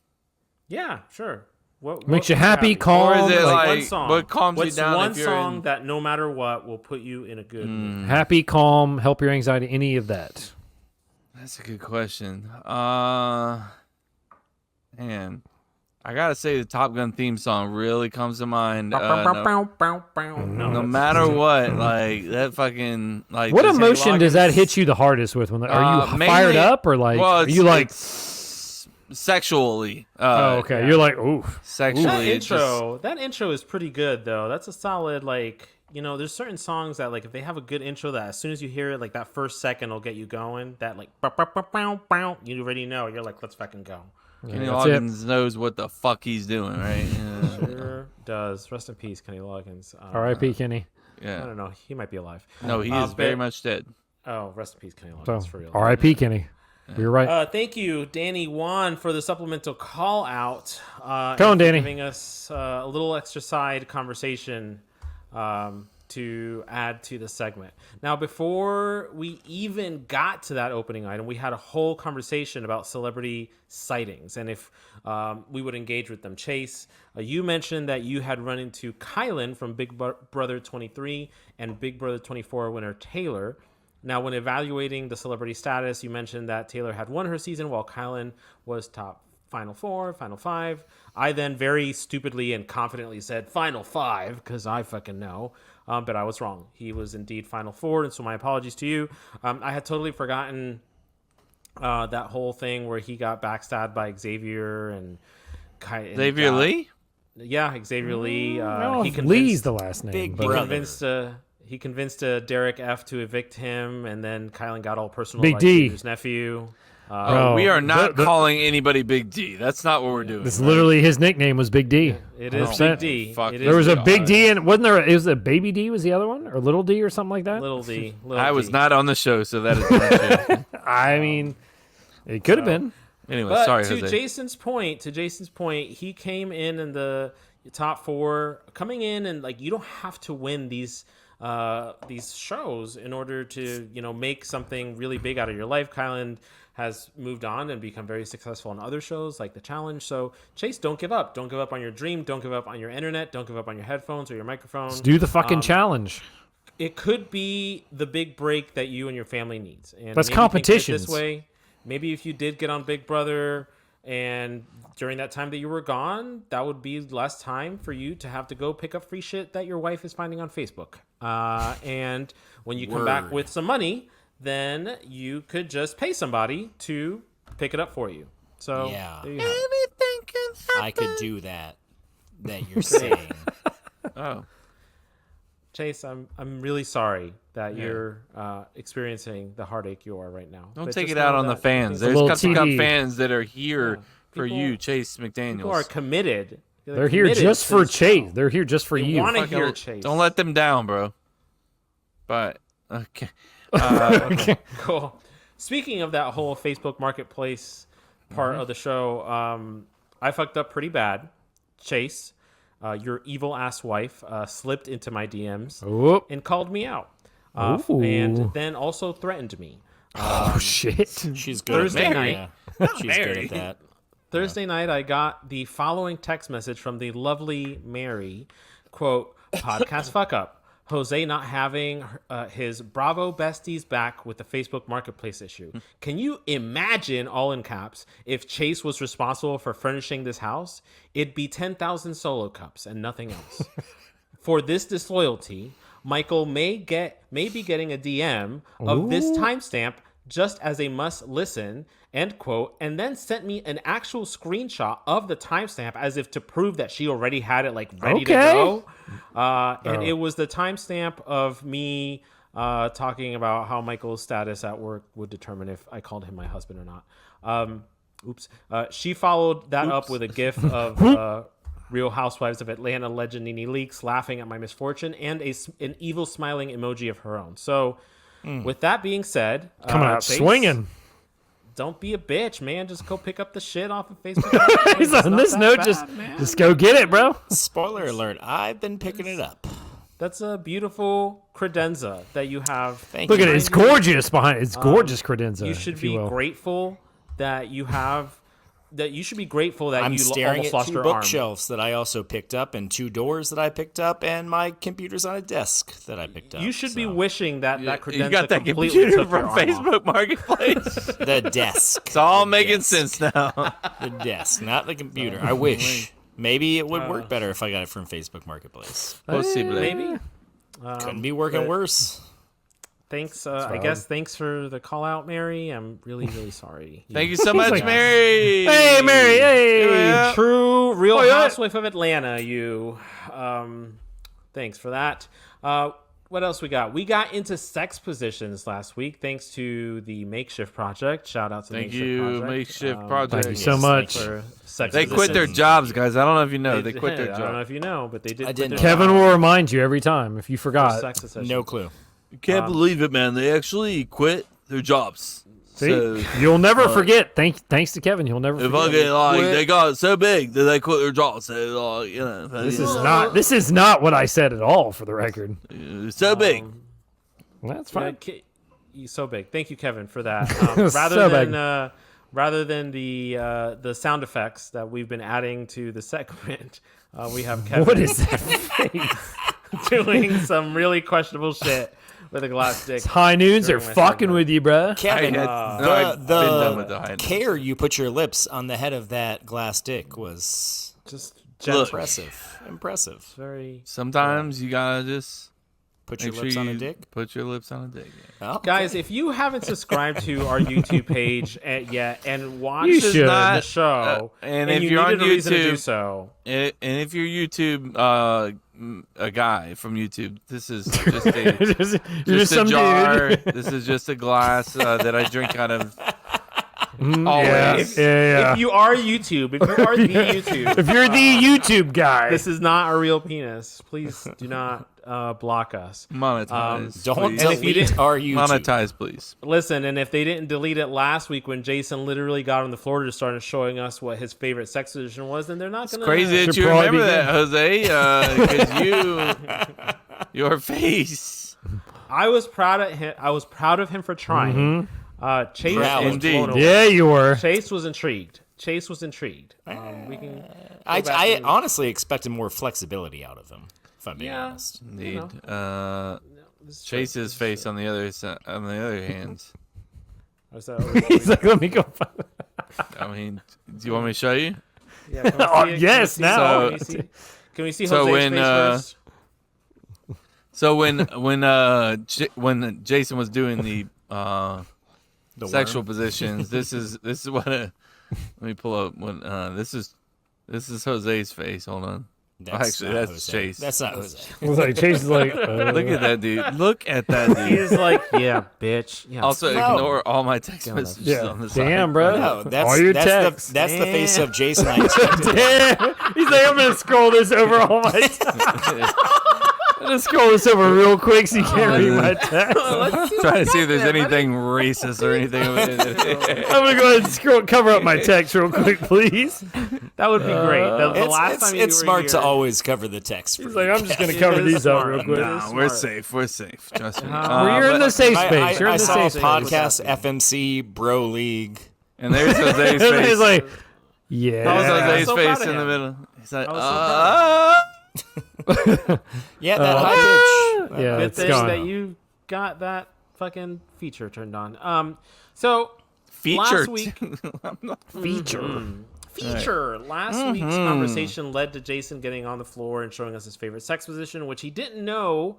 Yeah, sure. What Makes you makes happy, calm. Or is it Like like one song. what calms What's you down? one if you're song in... that no matter what will put you in a good mood? Happy, calm, help your anxiety, any of that. That's a good question. Man, I gotta say the Top Gun theme song really comes to mind. No matter what, like that fucking like. What does Kenny emotion does that Loggins- hit you the hardest with? When are you mainly- fired up or like? Well, are you like? it's sexually? Oh, okay. You're like, ooh. Sexually, That it's just- that intro is pretty good though. That's a solid there's certain songs that like if they have a good intro that as soon as you hear it, like that first second will get you going. That like you already know. You're like, let's fucking go. Kenny that's it. Loggins knows what the fuck he's doing, right? Yeah. Sure does. Rest in peace, Kenny Loggins. R.I.P. Kenny. I Yeah. don't know. He might be alive. No, he is very but- much dead. Oh, rest in peace, Kenny So, Loggins, for real. R.I.P. Kenny. You're right. Thank you, Danny Wan, for the supplemental call out. Go on, and for Danny. Giving us a little extra side conversation to add to the segment. Now, before we even got to that opening item, we had a whole conversation about celebrity sightings and if we would engage with them. Chase, you mentioned that you had run into Kylan from Big Brother 23 and Big Brother 24 winner Taylor. Now, when evaluating the celebrity status, you mentioned that Taylor had won her season while Kylan was top Final 4, Final 5. I then very stupidly and confidently said Final 5 because I fucking know, but I was wrong. He was indeed Final 4, and so my apologies to you. I had totally forgotten that whole thing where he got backstabbed by Xavier and Xavier Lee? Yeah, Xavier Lee. I don't know He if convinced- Lee's the last name. Big but- brother. He convinced Derek F to evict him, and then Kylan got all personal Big about D. Xavier's nephew. Oh, We are not the- calling anybody Big D. That's not what we're doing. This literally his nickname was Big D. It is 100%. Big D. Fuck. It There was is a Big D and wasn't there? It was a Baby D was the other one or Little D or something like that. Little D. I was not on the show, so that is not true. I mean, it could have been. Anyway, But sorry, to Jose. Jason's point, he came in the top 4, coming in and like you don't have to win these shows in order to make something really big out of your life. Kylan has moved on and become very successful in other shows like The Challenge. So Chase, don't give up. Don't give up on your dream. Don't give up on your internet. Don't give up on your headphones or your microphone. Let's do the fucking challenge. It could be the big break that you and your family needs. And That's maybe think of it competitions. this way. Maybe if you did get on Big Brother and during that time that you were gone, that would be less time for you to have to go pick up free shit that your wife is finding on Facebook. And when you come back with some money, then you could just pay somebody to pick it up for you. So Yeah. there you have it. I could do that you're saying. Oh, Chase, I'm really sorry that you're experiencing the heartache you are right now. don't But take just it out know on the that fans. a There's little Cup to Cup TD. fans that are here for people- you, Chase People are McDaniels. committed. They're here committed just to for this Chase. show. They're here just for They you. wanna Fucking- hear Chase. Don't let them down, bro. But okay. Cool. speaking of that whole Facebook Marketplace part of the show, I fucked up pretty bad. Chase, your evil ass wife, slipped into my DMs Whoop. and called me out, Ooh. and then also threatened me. Oh shit! She's good Thursday at that. night. Yeah. She's good at that. Thursday night, I got the following text message from the lovely Mary, quote, podcast fuck up. Jose not having his Bravo besties back with the Facebook Marketplace issue. Can you imagine, all in caps, if Chase was responsible for furnishing this house? It'd be 10,000 solo cups and nothing else. For this disloyalty, Michael may be getting a DM of this timestamp just as a must listen, end quote, and then sent me an actual screenshot of the timestamp as if to prove that she already had it like ready to go. And it was the timestamp of me talking about how Michael's status at work would determine if I called him my husband or not. She followed that up with a gif of Real Housewives of Atlanta legend Nene Leakes laughing at my misfortune and an evil smiling emoji of her own. So with that being said, Coming out Chase, swinging. Don't be a bitch, man. Just go pick up the shit off of Facebook. He's on this note. Just go get it, bro. Spoiler alert, I've been picking it up. That's a beautiful credenza that you have. Thank Look you. at it. It's gorgeous behind. It's gorgeous credenza. You should if be will. grateful that you have. That you should be grateful that I'm you staring almost at lost 2 your arm. bookshelves that I also picked up, and 2 doors that I picked up, and my computer's on a desk that I picked up. You should be wishing that that credenza You got that completely computer took your from arm off. Facebook Marketplace. The desk. It's all The making desk. sense now. The desk, not the computer. I wish. Maybe it would work better if I got it from Facebook Marketplace. Possibly. Maybe. Couldn't be working worse. Thanks. I guess thanks for the call out, Mary. I'm really, really sorry. Thank you so much, Mary. Hey, Mary. Hey. Yeah. True Real Oh, yeah. Housewife of Atlanta. You. Thanks for that. What else we got? We got into sex positions last week thanks to the Makeshift Project. Shout out to Thank Makeshift you, Project. Makeshift Project. Thank you so much. For sex They quit their positions. jobs, guys. I don't know if you know. They quit their I don't know jobs. if you know, but they did. I quit didn't. their Kevin job will remind you every time if you for forgot. sex positions. No clue. You can't believe it, man. They actually quit their jobs. See, So, you'll never forget. Thanks to Kevin, you'll never if forget. they got so big that they quit their jobs. So, This is not what I said at all. For the record, so big. that's fine. You're so big. Thank you, Kevin, for that. So Rather than the sound effects that we've been adding to the segment, we have Kevin What is that face? doing some really questionable shit with a glass dick. High noons are During my fucking segment. with you, bruh. Kevin, I've been done with the high the notes. care you put your lips on the head of that glass dick was Just Look. impressive. Impressive. very Sometimes you gotta just Put your make lips sure on you a dick. put your lips on a dick. Oh, okay. guys. If you haven't subscribed to our YouTube page yet and watched You the should. show, and if you you're on needed a reason to do YouTube- so, And if you're YouTube, a guy from YouTube, this is just a You're just a some jar. dude. This is just a glass that I drink out of. Yeah, Always. yeah. if you are YouTube, if you are the YouTube, If you're the YouTube guy, this is not a real penis. Please do not block us. Monetize. Don't please. And if you delete our YouTube. Monetize, please. Listen, and if they didn't delete it last week when Jason literally got on the floor to start showing us what his favorite sex position was, then they're not going to... Crazy that Should you probably remember be that, Jose, because your face. I was proud of him. I was proud of him for trying. Chase Proud. was Indeed. blown away. yeah, you were. Chase was intrigued. We can. go back I and- honestly expected more flexibility out of him, if I'm being Yeah. honest. Indeed. this is- Chase's face on the other hand. He's like, let me go. I mean, do you want me to show you? Yeah, can we Oh, see it? yes, Can we see- now. Can we see, can we see So Jose's when, face first? So when Jason was doing the The sexual worm. positions, this is what. Let me pull up when this is Jose's face. Hold on. Actually, not that's Jose. Chase. That's not Jose. I was like, Chase is like, Look at that dude. Look at that dude. He's like, yeah, bitch. Yeah, Also, No. ignore all my text messages yeah, on the side. damn, bro. No, that's all your that's texts. the that's the face of Jason I expected. Damn. He's like, I'm gonna scroll this over all my. Just scroll this over real quick so you can't read my text. Trying to see if there's anything racist or anything. I'm gonna go ahead and cover up my text real quick, please. That would be great. The last time you it's were smart here, to always cover the text. He's like, I'm just gonna cover these up real quick. No, we're safe. We're safe. Trust me. You're in the safe space. You're in I the saw safe space. podcast FMC Bro League. And there's Jose's He's face. like, That was yeah. Jose's so face proud of in the him. middle. He's like, Yeah, that high pitch. Yeah, Good it's thing gone. that you got that fucking feature turned on. So featured. last week, Feature. feature. Last week's conversation led to Jason getting on the floor and showing us his favorite sex position, which he didn't know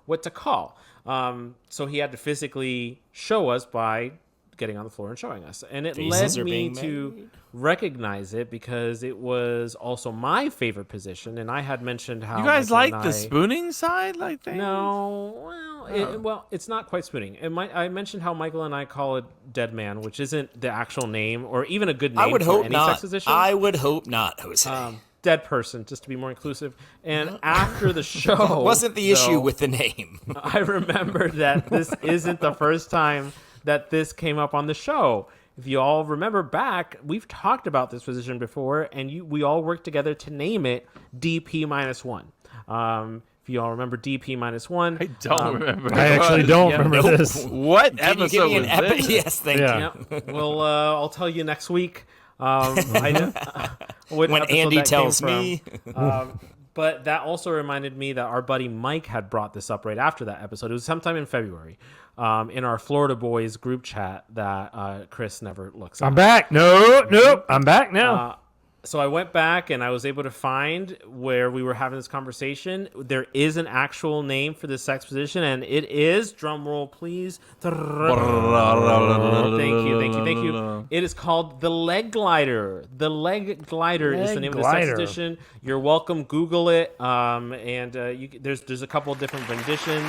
what to call. So he had to physically show us by getting on the floor and showing us. And it Faces led are me being to made. recognize it because it was also my favorite position. And I had mentioned how You guys Michael like and the I- spooning side, like things? No, it's not quite spooning. I mentioned how Michael and I call it dead man, which isn't the actual name or even a good name I would for hope any not. sex position. I would hope not, Jose. Dead person, just to be more inclusive. And after the show, Wasn't the issue though, with the name? I remembered that this isn't the first time that this came up on the show. If you all remember back, we've talked about this position before, and we all worked together to name it DP-1. If you all remember DP-1, I don't remember. I actually don't remember this. What Can you episode give me was an this? Yes, thank Yeah. you. well, I'll tell you next week. I know what When episode Andy that came tells from. me. But that also reminded me that our buddy Mike had brought this up right after that episode. It was sometime in February in our Florida Boys group chat that Chris never looks at. I'm back. Nope. I'm back now. So I went back and I was able to find where we were having this conversation. There is an actual name for this sex position, and it is, drum roll please. Thank you. It is called the leg glider. The leg glider is the name of the sex position. You're welcome. Google it. There's a couple of different renditions.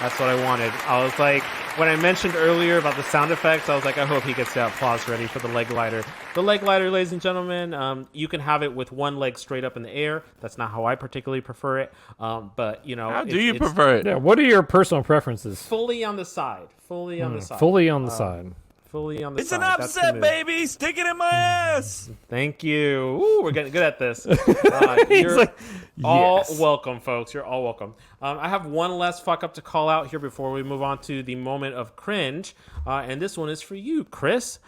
That's what I wanted. I was like, when I mentioned earlier about the sound effects, I was like, I hope he gets that applause ready for the leg glider. The leg glider, ladies and gentlemen, you can have it with one leg straight up in the air. That's not how I particularly prefer it. But, you know. How do you prefer it? Yeah. What are your personal preferences? Fully on the side. Fully on the side. Fully on the side. Fully on the It's side. an That's the upset, move. baby. Stick it in my ass. Thank you. Ooh, we're getting good at this. You're like, all yes. welcome, folks. You're all welcome. I have one less fuck up to call out here before we move on to the moment of cringe. And this one is for you, Chris.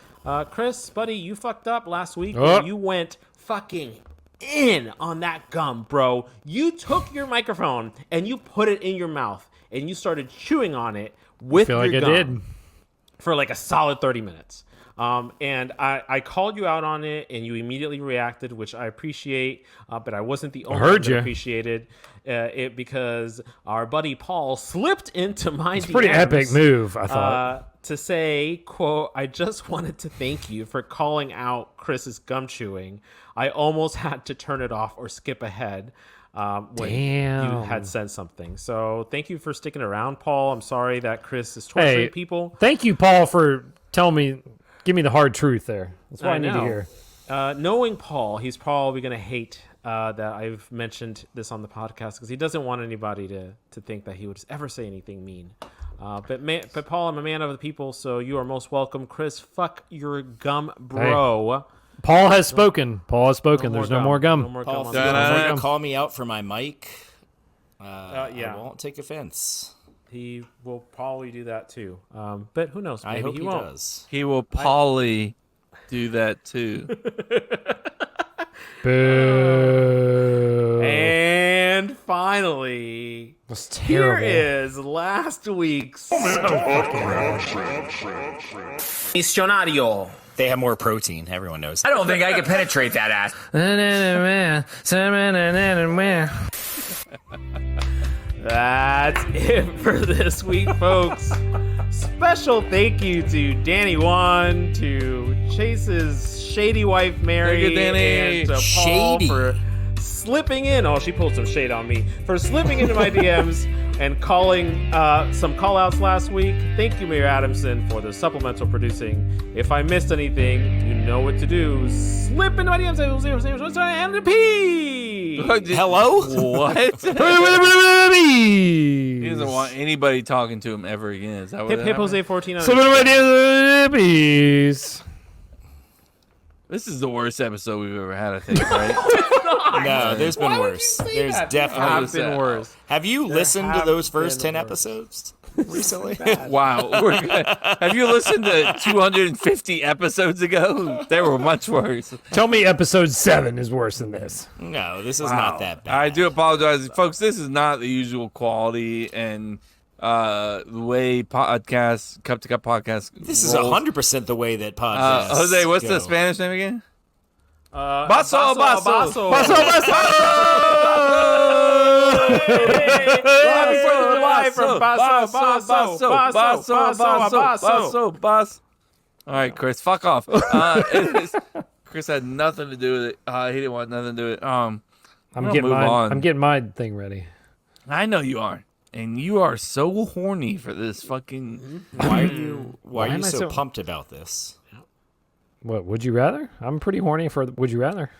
Chris, buddy, you fucked up last week. Oh. You went fucking in on that gum, bro. You took your microphone and you put it in your mouth and you started chewing on it with feel your like I gum did. for like a solid 30 minutes. And I called you out on it, and you immediately reacted, which I appreciate. But I wasn't the only one heard that ya. appreciated it because our buddy Paul slipped into my DMs. Pretty epic move, I thought. To say, quote, I just wanted to thank you for calling out Chris's gum chewing. I almost had to turn it off or skip ahead when Damn. you had said something. So thank you for sticking around, Paul. I'm sorry that Chris is torturing Hey, people. Thank you, Paul, for telling me, give me the hard truth there. That's what I need to know. hear. Knowing Paul, he's probably going to hate that I've mentioned this on the podcast because he doesn't want anybody to think that he would ever say anything mean. But Paul, I'm a man of the people, so you are most welcome. Chris, fuck your gum, bro. Paul has spoken. Paul has spoken. There's no more gum. No more Paul, gum feel on the free gum. to call me out for my mic. Yeah. I won't take offense. He will probably do that too. But who knows? I Maybe hope he won't. does. He will Polly do that too. Boo. And finally, That's here terrible. is last week's. Missionario. They have more protein. Everyone knows. I don't think I could penetrate that ass. That's it for this week, folks. Special thank you to Danny Wan, to Chase's shady wife Mary, Thank you, Danny. and to Paul Shady. for slipping in. Oh, she pulled some shade on me for slipping into my DMs and calling some call-outs last week. Thank you, Mayor Adamson, for the supplemental producing. If I missed anything, you know what to do. Slip into my DMs and peace. Hello? What? He He doesn't want anybody talking to him ever again. Is that what Hip happened? Jose 14. Hippies. This is the worst episode we've ever had, I think, right? No, there's been worse. There's definitely Have been worse. Have you listened to have those first been 10 worse. episodes recently? Wow. We're good. Have you listened to 250 episodes ago? They were much worse. Tell me episode 7 is worse than this. No, this is not that bad. I do apologize. Folks, this is not the usual quality and the way podcast, Cup to Cup podcast. This is rolls. 100% the way that podcasts Jose, what's go. the Spanish name again? Basso. Basso. All right, Chris, fuck off. Chris had nothing to do with it. He didn't want nothing to do with it. I'm getting my thing ready. I know you are, and you are so horny for this fucking. Why are you am I so so- pumped about this? What, would you rather? I'm pretty horny for would you rather.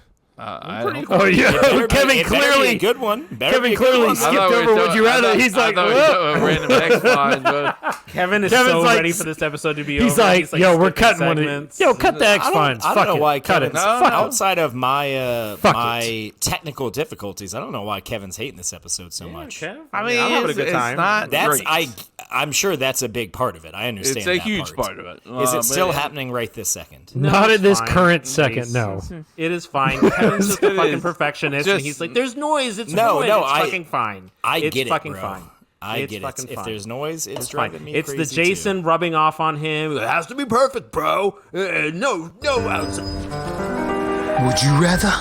I don't- Oh yeah, It better Kevin be a clearly good one. Better be Kevin a good clearly one. skipped I thought we over were would you rather. He's I like, thought we were talking about random X line, but Kevin is Kevin's so like- ready for this episode to be he's over. like, yo, we're skipping cutting one of these. segments. Yo, cut the X I fines. don't Fuck know it. why Cut Kevin's it. No, Fuck no. it. outside of my Fuck my technical difficulties. I don't know why Kevin's hating this episode so much. Okay. I mean, I'm having a it's, good time. it's not That's great. I'm sure that's a big part of it. I understand. It's a that huge part of it. Is it But still happening right this second? Not at this fine. current second. No. It is fine. Kevin's just a It fucking is. perfectionist, Just- and he's like, "There's noise. It's No, noise. no, It's fucking fine. I it's get it, fucking bro. fine. I It's get fucking it. If fine. there's noise, it's It's fine. driving me It's the crazy Jason rubbing off on him. It has to be perfect, bro. No, outside. Would you rather?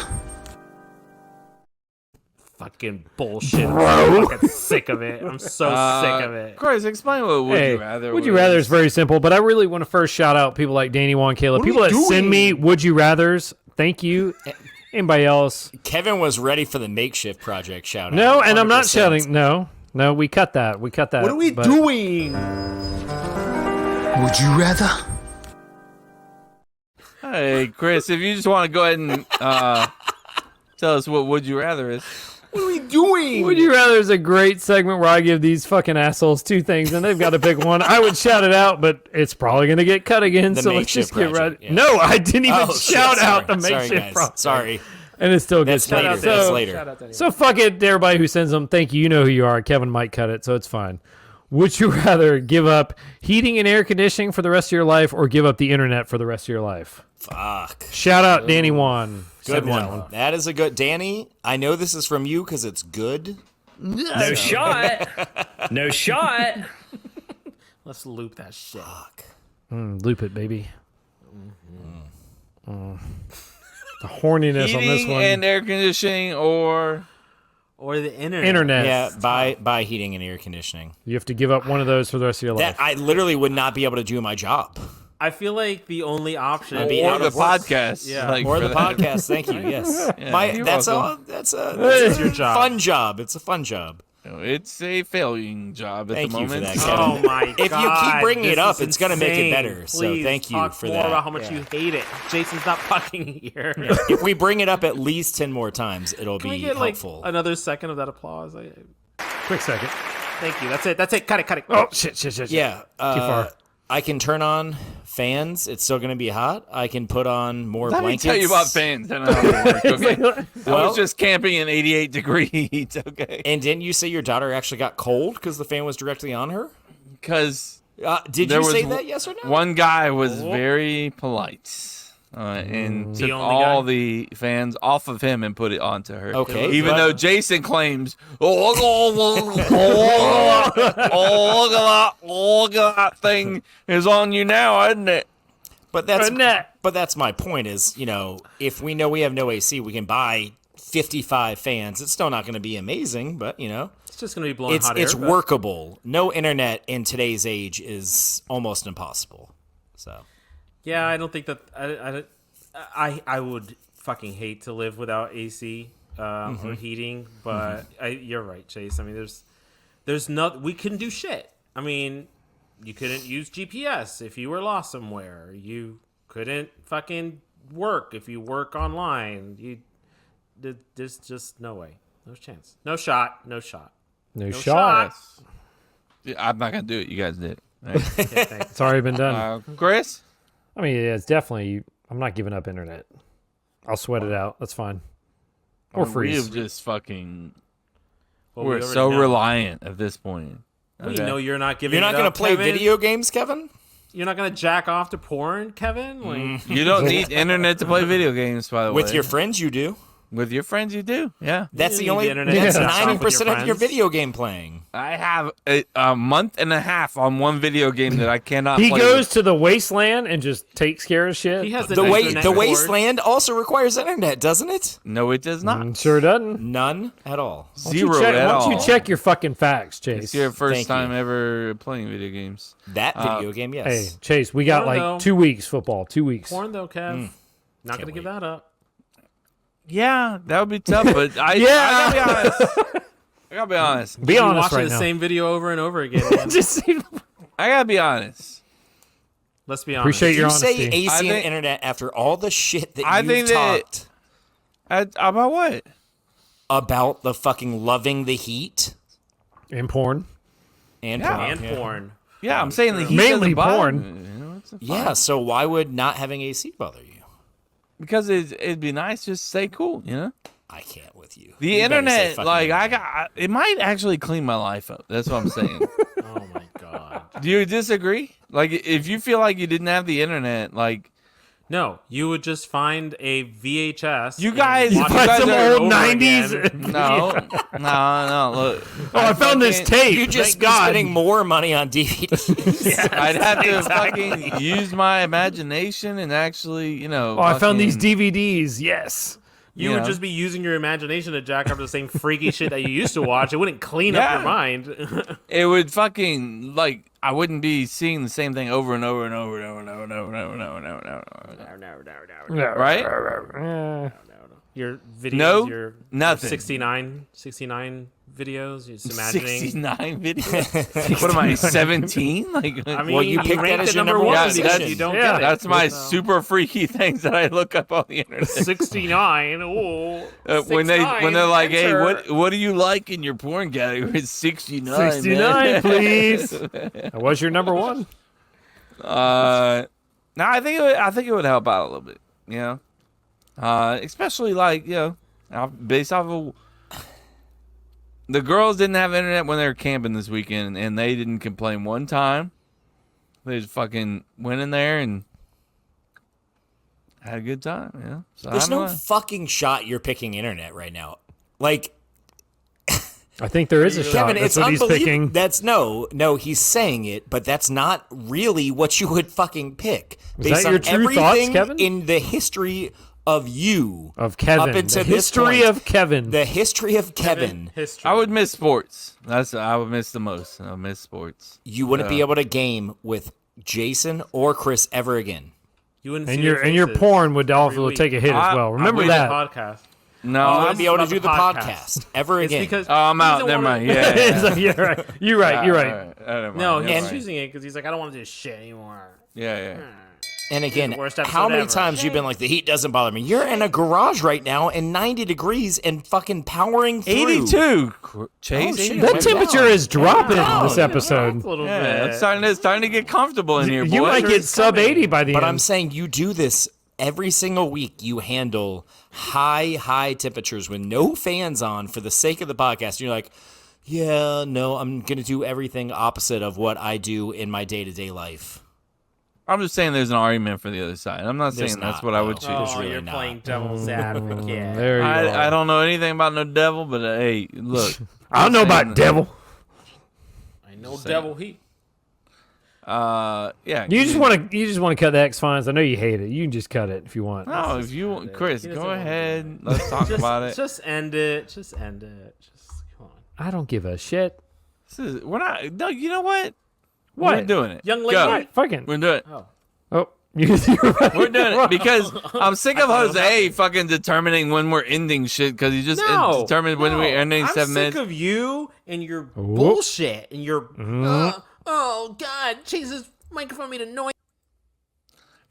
Fucking bullshit. I'm fucking sick of it. I'm so sick of it. Chris, explain what would Hey, you rather. would you rather is very simple, but I really want to first shout out people like Danny Juan Caleb, people that send me would you rathers. Thank you. Anybody else? too. Kevin was ready for the makeshift project shout out. No, and I'm not 100%. shouting. No, we cut that. We cut that. What are we but- doing? Would you rather? Hey, Chris, if you just want to go ahead and tell us what would you rather is. What are we doing? Would you rather is a great segment where I give these fucking assholes two things and they've got to pick one. I would shout it out, but it's probably going to get cut again. The So let's just makeshift get right. project, yeah. No, I didn't even Oh, shit, shout out sorry. the Sorry, makeshift guys. project. Sorry. And it still gets That's cut later. out. That's So, later. so fuck it to everybody who sends them. Thank you. You know who you are. Kevin might cut it, so it's fine. Would you rather give up heating and air conditioning for the rest of your life or give up the internet for the rest of your life? Fuck. Shout out Danny Juan. Good Send me that one. That is a good. Danny, I know this is from you because it's good. No shot. No shot. Let's loop that shit. Loop it, baby. The horniness on this Heating one. and air conditioning or Or the internet. Internet. Yeah, buy heating and air conditioning. You have to give up one of those for the rest of your life. That I literally would not be able to do my job. I feel like the only option. I'd be or out the of work. podcast. Yeah. like, Or for the that. podcast. Thank you. Yes. you're That's welcome. a your job. fun job. It's a fun job. It's a failing job at Thank the you for moment. that, Kevin. Oh my god! If you keep bringing it this up, is it's gonna make it insane. better. So Please thank you talk for more that. about how much Yeah. you hate it. Jason's not fucking here. If we bring it up at least 10 more times, it'll Can be we get like helpful. another second of that applause? Quick second. Thank you. That's it. That's it. Cut it. Cut it. Oh, shit. Yeah. Too far. I can turn on fans. It's still going to be hot. I can put on more Let me blankets. tell you about fans. I don't know how they work, okay? I Well- was just camping in 88 degree heat, okay? And didn't you say your daughter actually got cold because the fan was directly on her? Because Did there you was say that, yes or no? one guy was very polite and took only all guy? the fans off of him and put it onto her. Okay, Even but- though Jason claims, look at that thing is on you now, isn't it? But that's my point is, if we know we have no AC, we can buy 55 fans. It's still not going to be amazing, but, It's just gonna be blowing it's hot air. it's but- workable. No internet in today's age is almost impossible. So Yeah, I don't think that I would fucking hate to live without AC or heating, but you're right, Chase. I mean, there's not we couldn't do shit. I mean, you couldn't use GPS if you were lost somewhere. You couldn't fucking work if you work online. there's just no way. No chance. No shot. No shot. No shot. Yeah, I'm not gonna do it. You guys did. All right. It's already been done. Chris? I mean, yeah, it's definitely. I'm not giving up internet. I'll sweat it out. That's fine. Or freeze. We've just fucking. Well, we're we already so know. reliant at this point. We know you're not giving. You're not going to play video games, Kevin? You're not going to jack off to porn, Kevin? Like, You don't need internet to play video games, by the way. With your friends, you do. With your friends, you do. Yeah. That's You the need only. the internet That's to jack off with 90% your of your friends. video game playing. I have a month and a half on one video game that I cannot He play. goes to the wasteland and just takes care of shit. he has The internet cord. wasteland also requires internet, doesn't it? No, it does not. Sure doesn't. None at all. Zero Why at all. don't you check your fucking facts, Chase? It's your first Thank you. time ever playing video games. That video game, yes. Hey, Chase, we got Porn, like though. 2 weeks football. 2 weeks. Porn, though, Kev. Not going to give that up. Yeah, that would be tough, but I gotta be honest. I gotta be honest. Be You're honest watching right the now. same video over and over again. man. Just I gotta be honest. Let's be honest. appreciate your You say honesty. AC I and think- internet after all the shit that I you've think that- talked About what? about the fucking loving the heat In porn. and Yeah. porn. And Yeah. porn. Yeah, I'm saying the heat Mainly doesn't bother porn. me. You know, it's fine. Yeah, so why would not having AC bother you? Because it'd be nice just to stay cool, you know? I can't with you. The You better say internet, fucking like, internet. it might actually clean my life up. That's what I'm saying. Oh, my God. Do you disagree? Like, if you feel like you didn't have the internet, like, No, you would just find a VHS. You and guys- watch you it guys some over and old over 90s. again. no, look. Oh, I found this tape. You just Thank be God. spending more money on DVDs. I'd have to fucking use my imagination and actually, you know. Oh, I found these fucking- DVDs. Yes. You You would know. just be using your imagination to jack up the same freaky shit that you used to watch. It wouldn't clean up Yeah. your mind. It would fucking, like, I wouldn't be seeing the same thing over and over and over and over and over and over and over and over and over and over. Right? Your videos, No, your nothing. 69 videos, you're just imagining. 69 videos? What am I, 17? Like, I mean, Well, you you picked ranked that as it your number number one one because position. you don't Yeah, get it. that's my super freaky things that I look up on the internet. 69. Oh, When they're like, hey, enter. what do you like in your porn category? It's 69. 69, man. please. What's your number one? No, I think it would help out a little bit, you know. Especially like, you know, based off of the girls didn't have internet when they were camping this weekend, and they didn't complain one time. They just fucking went in there and had a good time, you know. So There's I don't no know. fucking shot you're picking internet right now. Like, I think there is a shot. Kevin, That's it's what he's unbelievable. picking. That's no, he's saying it, but that's not really what you would fucking pick. Is that your true thoughts, everything Kevin? in the history of you. Of Kevin. Up until The this history point. of Kevin. The history of Kevin. History. I would miss sports. I would miss the most. I would miss sports. You wouldn't be able to game with Jason or Chris ever again. You wouldn't and see your faces porn would every also week. take a hit as well. Remember With the that. podcast. No, You Oh, wouldn't it's be able to about do the the podcast. podcast ever It's again. because I'm he out. doesn't Never wanna- mind. Yeah. You're right. You're right. You're right. No, he's he's choosing it because he's like, I don't want to do this shit anymore. Yeah. And again, Worst episode how many ever. times you've been like, the heat doesn't bother me? You're in a garage right now in 90 degrees and fucking powering through. 82. Chase. Oh, shit. 82. That Went temperature down. is dropping down. this episode. A little Yeah, bit. it's starting to get comfortable in here, boys. You might get sub 80 by the But end. I'm saying you do this every single week. You handle high temperatures with no fans on for the sake of the podcast. And you're like, yeah, no, I'm going to do everything opposite of what I do in my day-to-day life. I'm just saying there's an argument for the other side. I'm not There's saying that's not, what I would no. choose. There's Oh, really you're not. playing devil's advocate. there you are. I don't know anything about no devil, but hey, look. I don't know I'm about saying- devil. I know devil heat. Yeah. You just want to cut the X Files. I know you hate it. You can just cut it if you want. No, if you want, Chris, He doesn't go want to do ahead. Let's talk about it. Just end it. Just end it. Just come on. I don't give a shit. We're not. No, you know what? What? We're doing it. Young lady. Go. Right. Fucking. We're doing it. Oh, you're right. We're doing it because I'm sick of Jose fucking determining when we're ending shit because he just No, determined when we're ending I'm 7 sick minutes. of you and your bullshit and your. Oh God, Jesus, microphone made a noise.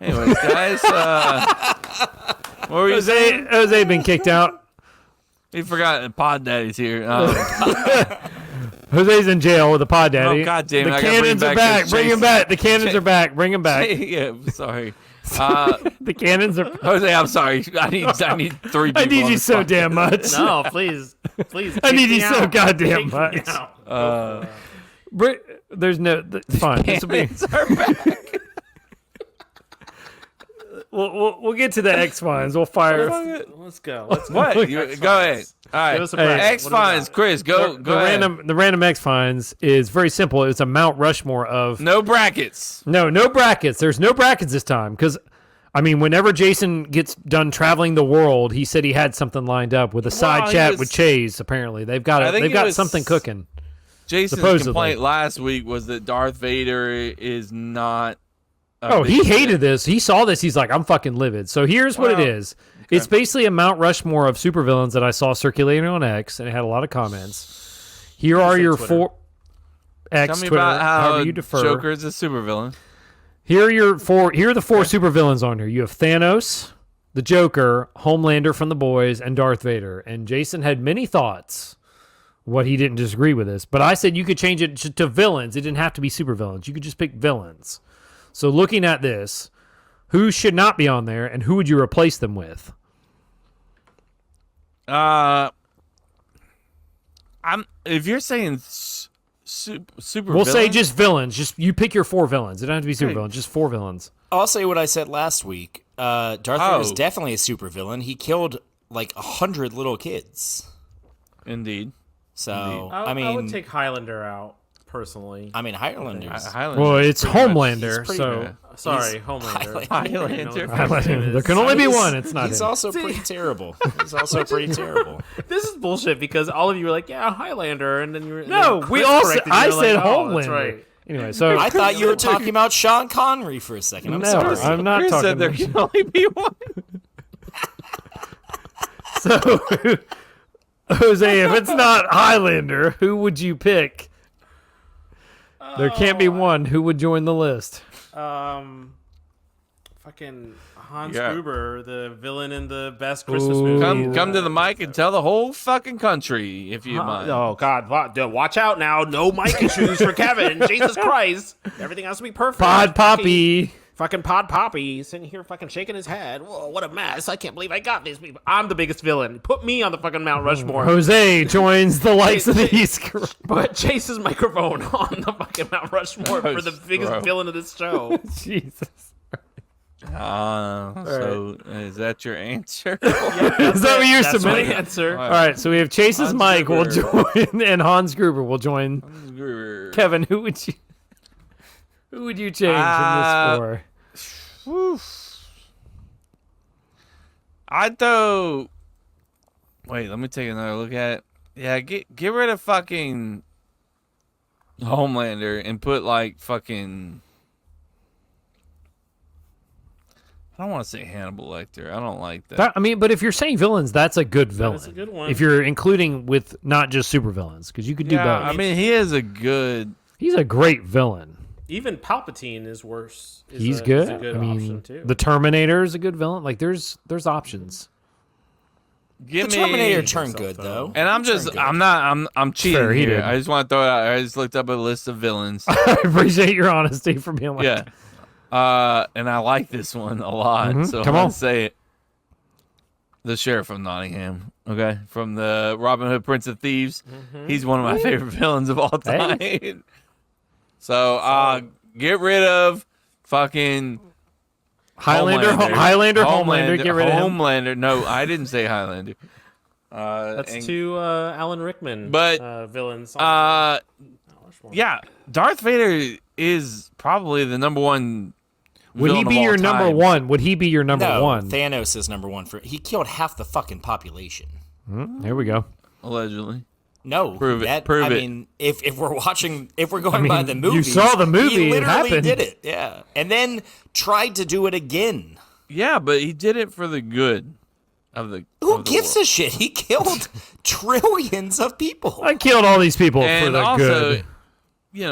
Anyways, guys, what were you saying? Jose been kicked out. He forgot Pod Daddy's here. Jose's in jail with a pod daddy. Oh, God damn it. The I gotta cannons are back. this Bring him Jason. back. The cannons are back. Bring him back. Yeah, sorry. The cannons are. Jose, I'm sorry. I need 3 people. I need on you this so podcast. damn much. No, please. I need you so out. goddamn Take me much. out. There's no. Fine. This will be. Cannons are back. We'll get to the X Files. We'll fire. Let's go. Let's go. What? Go ahead. All right. Give us a bracket. X What do we Files, got? Chris, go ahead. The random X Files is very simple. It's a Mount Rushmore of No brackets. no brackets. There's no brackets this time because, I mean, whenever Jason gets done traveling the world, he said he had something lined up with a side Well, he chat was- with Chase. Apparently, they've got I think they've it got was- something cooking. Jason's Supposedly. complaint last week was that Darth Vader is not. Oh, he hated this. He saw this. He's like, I'm fucking livid. So here's what it Well, is. It's basically a Mount Rushmore of supervillains that I saw circulating on X, and it had a lot of comments. Here are your Twitter. 4 X, Tell me Twitter, about how however you defer. Joker is a supervillain. Here are your 4. Here are the 4 supervillains on here. You have Thanos, the Joker, Homelander from the Boys, and Darth Vader. And Jason had many thoughts. What he didn't disagree with this, but I said you could change it to villains. It didn't have to be supervillains. You could just pick villains. So looking at this, who should not be on there, and who would you replace them with? If you're saying super, We'll say villain, just villains. Just you pick your 4 villains. It doesn't have to be supervillains. Just 4 villains. I'll say what I said last week. Darth Vader is definitely a supervillain. He killed like 100 little kids. indeed. So I I would mean, take Highlander out personally. Highlanders. Highlander. Well, it's Homelander, pretty so bad. Sorry, Homelander. Highlander. there can only be one. It's not He's him. also pretty terrible. He's also pretty terrible. This is bullshit because all of you were like, "Yeah, Highlander," and then you were No, then we Chris all said, corrected you, I you're said like, "Oh, Homelander. that's right." Anyway, so I thought you were talking about Sean Connery for a second. I'm no, sorry. I'm not Chris talking said there about can only be one. So, Jose, if it's not Highlander, who would you pick? There can't be one. Who would join the list? Fucking Hans Yeah. Gruber, the villain in the best Christmas movie. Come to the mic and tell the whole fucking country if you mind. Oh God! Watch out now! No mic issues for Kevin. Jesus Christ! Everything has to be perfect. Pod Poppy. Fucking Pod Poppy sitting here fucking shaking his head. Whoa, what a mess. I can't believe I got these people. I'm the biggest villain. Put me on the fucking Mount Rushmore. Jose joins the likes of the East Coast. Put Chase's microphone on the fucking Mount Rushmore for the biggest bro. villain of this show. Jesus. So is that your answer? Is that what you're That's my submitting? answer. All right, so we have Chase's Hans Mike will Gruber. join, and Hans Gruber will join. Kevin, who would you change from this 4? I'd throw. Wait, let me take another look at it. Yeah, get rid of fucking Homelander and put like fucking. I don't want to say Hannibal Lecter. I don't like that. I mean, but if you're saying villains, that's a good villain. That's a good one. If you're including with not just super villains, because you could do yeah, both. I mean, he is a good. He's a great villain. Even Palpatine is worse. He's Is good. a good I mean, option too. the Terminator is a good villain. Like, there's options. Give The me Terminator turned good though. And I'm cheating Fair, he here. did. I just want to throw it out. I just looked up a list of villains. I appreciate your honesty for being like, Yeah. And I like this one a lot. So Come I'm on. gonna say it. The Sheriff from Nottingham. Okay. From the Robin Hood Prince of Thieves. He's one of my favorite villains of all time. So get rid of fucking Highlander, Homelander, get rid of him. Homelander. No, I didn't say Highlander. That's and- two Alan Rickman But, villains. yeah, Darth Vader is probably the number one. Would he villain be of all your number time. one? Would he be your number No, one? Thanos is number one for. He killed half the fucking population. Here we go. Allegedly. No, Prove it. That, Prove I it. mean, if we're watching, if we're going by the you movie, saw the movie, He it literally happened. did it. Yeah, and then tried to do it again. Yeah, but he did it for the good of the. Who gives a shit? He killed trillions of people. I killed all these people for And the also, good.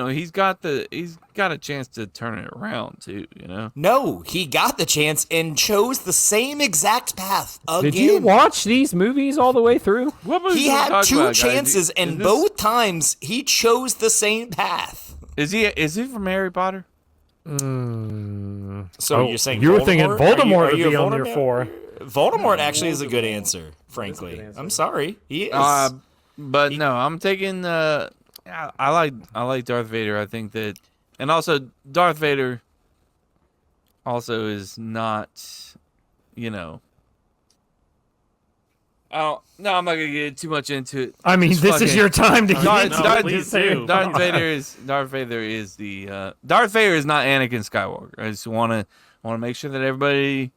he's got a chance to turn it around too. No, he got the chance and chose the same exact path again. Did you watch these movies all the way through? He had two chances, and both times he chose the same path. Is he from Harry Potter? So you're saying you were thinking Voldemort are you would be a on there Voldemort? for? Voldemort actually is a good answer, frankly. I'm sorry. He is. But no, I'm taking. I like Darth Vader. I think that, and also Darth Vader. Also is not, Oh no, I'm not gonna get too much into it. I mean, this is your time to get please do. Darth Vader is Darth Vader is not Anakin Skywalker. I just want to make sure that everybody,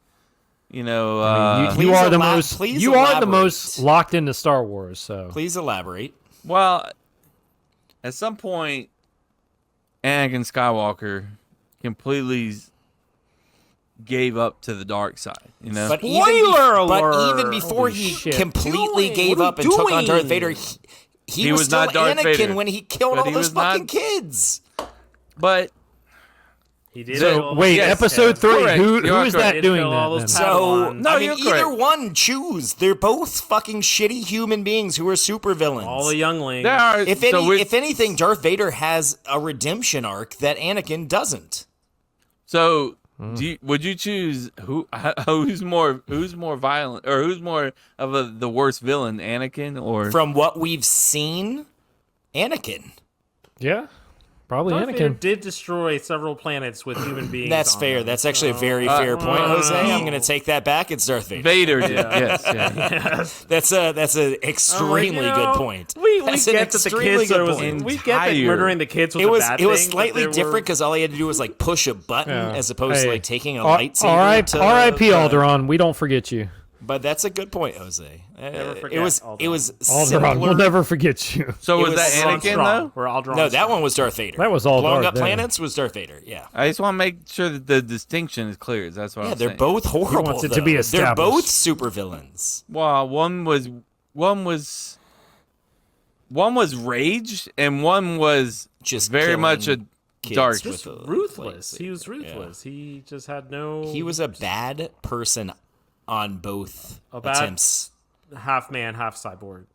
you are the most locked into Star Wars. So please elaborate. Well, at some point, Anakin Skywalker completely gave up to the dark side, But Spoiler alert! But even before he completely gave up and took on Darth Vader, he was still not Darth Anakin Vader. when he killed all those fucking kids. But He did. So wait, Yes, episode 3. correct. Who You are is correct. that doing Kill all that? those Then? So No, I mean, you're correct. either one, choose. They're both fucking shitty human beings who are supervillains. all the younglings. there are. If anything, Darth Vader has a redemption arc that Anakin doesn't. Would you choose who's more violent, or who's more of the worst villain, Anakin or? From what we've seen, Anakin. Yeah, probably Darth Vader Anakin. did destroy several planets with human beings. That's on fair. them. That's actually a very fair point, Jose. I'm going to take that back. It's Darth Vader. Vader did. Yes. Yeah. That's an extremely good point. We That's get an that the extremely kids good are. point. We get that murdering the kids was It was a bad it was thing, but slightly there different were- because all he had to do was like push a button as opposed to like taking a R.I.P. lightsaber. Alderaan. We don't forget you. But that's a good point, Jose. forget It was Alderaan. Alderaan. simpler. We'll never forget you. So It was was that We're on Anakin strong. though? We're all drawn. No, that one was Darth Vader. That was all blowing Darth up Vader. planets was Darth Vader. Yeah. I just want to make sure that the distinction is clear. That's what Yeah, I'm they're saying. both horrible. wants it to though. be They're established. both supervillains. Well, one was rage, and one was Just very killing much a kids dark. with a ruthless. lightsaber. He was ruthless. He just had no. He was a bad person on both A bad- attempts. half man, half cyborg.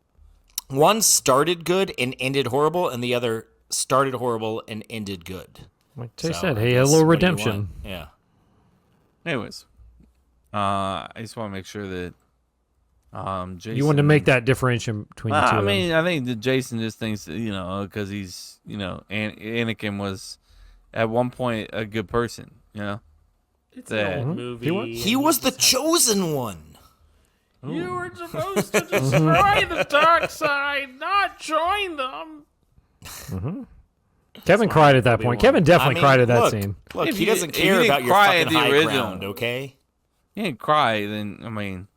One started good and ended horrible, and the other started horrible and ended good. Like Jay So, said, I hey, a guess, little what do you redemption. want? Yeah. Anyways, I just want to make sure that Jason. You wanted to make that differentiation between the two. I of them. mean, I think that Jason just thinks that, because he's, Anakin was at one point a good person, It's Yeah. an old Mhm. movie. He was. He was the chosen one. You were supposed to destroy the dark side, not join them. Kevin cried at that point. Kevin definitely cried at that look, scene. Look, If he you doesn't didn't- if you care didn't about your cry at fucking the high original. ground, okay? You didn't cry, then, I mean,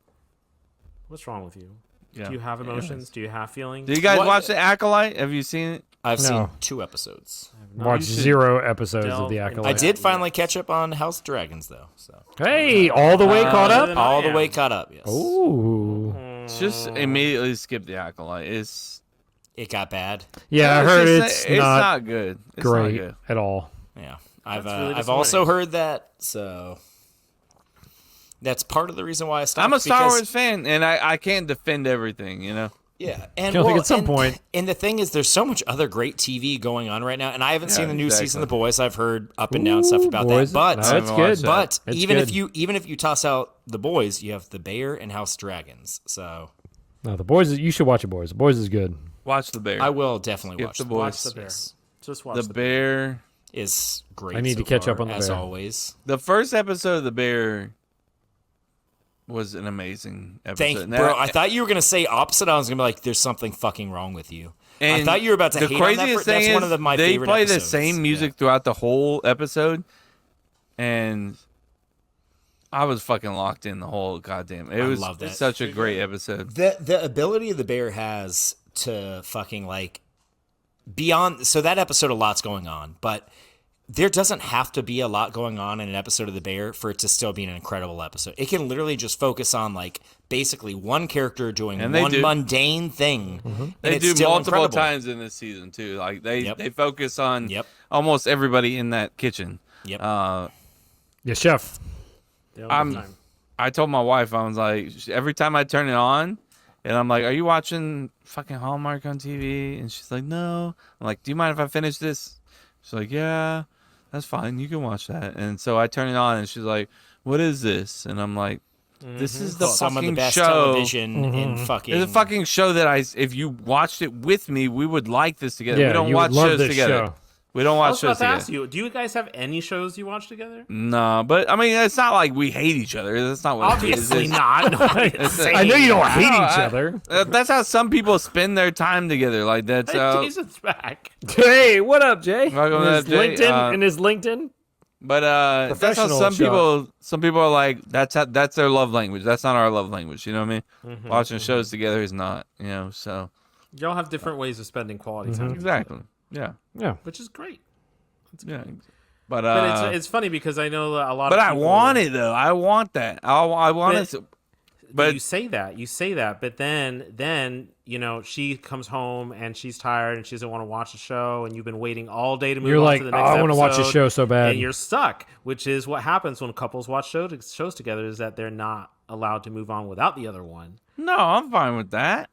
What's wrong with you? yeah. Do you have emotions? Do you have feelings? Did you guys What- watch The Acolyte? Have you seen it? I've No. seen 2 episodes. Watch you should 0 episodes of delve The into Acolyte. I did finally catch up on House of Dragons, though. So Hey, all the way caught better up? than all I the am. way caught up. Yes. Ooh. Just immediately skip The Acolyte. It got bad. Yeah, I heard it's it's not not good. It's not great good. at all. Yeah, I've really I've also disappointing. heard that. So that's part of the reason why I stopped. I'm a Star because- Wars fan, and I can't defend everything, Yeah, and I think well, at some and- point- and the thing is, there's so much other great TV going on right now, and I haven't seen the new exactly. season of The Boys. I've heard up and down stuff about Boys, that, but no, it's haven't good. watched that. but It's even good. if you toss out The Boys, you have The Bear and House of Dragons. So No, The Boys. You should watch The Boys. The Boys is good. Watch The Bear. I will definitely Skip watch The The Boys. Watch the bear. Yes. Just watch The the bear. Bear. Is great. I need so to catch far, up on The as Bear. always. The first episode of The Bear was an amazing episode. Thank you, bro. I thought you were gonna say opposite. I was gonna be like, "There's something fucking wrong with you." I And thought you were about to the hate on that. craziest That's thing one is of my they favorite play episodes. the same Yeah. music throughout the whole episode, and I was fucking locked in the whole goddamn. It was love that. such a great episode. The ability the bear has to fucking like beyond. So that episode, a lot's going on, but there doesn't have to be a lot going on in an episode of the bear for it to still be an incredible episode. It can literally just focus on like basically one character doing And one do. mundane thing. And They it's do still multiple incredible. times in this season too. Like they Yep. they focus on Yep. almost everybody in that kitchen. Yep. Yeah, chef. They don't have time. I told my wife, I was like, every time I turn it on, and I'm like, "Are you watching fucking Hallmark on TV?" And she's like, "No." I'm like, "Do you mind if I finish this?" She's like, "Yeah, that's fine. You can watch that." And so I turn it on, and she's like, "What is this?" And I'm like, "This is the Some of fucking the best show." television in fucking. It's a fucking show that if you watched it with me, we would like this together. Yeah, we don't you watch would love shows this together. show. We don't I watch was about shows to together. ask you, do you guys have any shows you watch together? No, but I mean, it's not like we hate each other. That's not what Obviously it is. not. No, I know you don't hate each other. That's how some people spend their time together. Like that's Jason's back. Hey, what up, Jay? Welcome in his to Jay. LinkedIn. In his LinkedIn. But that's how Professional some people are like that's their love language. That's not our love language. You know what I mean? Watching shows together is not. You know, so Y'all have different ways of spending quality time. exactly. Yeah. Yeah. Which is great. Yeah. But But it's funny because I know that a lot but of I people... want it though. I want that. I want But- it. To, But but you say that, but then she comes home and she's tired and she doesn't want to watch the show, and you've been waiting all day to move You're on like, to the "Oh, next I want to watch the episode," show so bad. and you're stuck, which is what happens when couples watch shows together, is that they're not allowed to move on without the other one. no, I'm fine with that.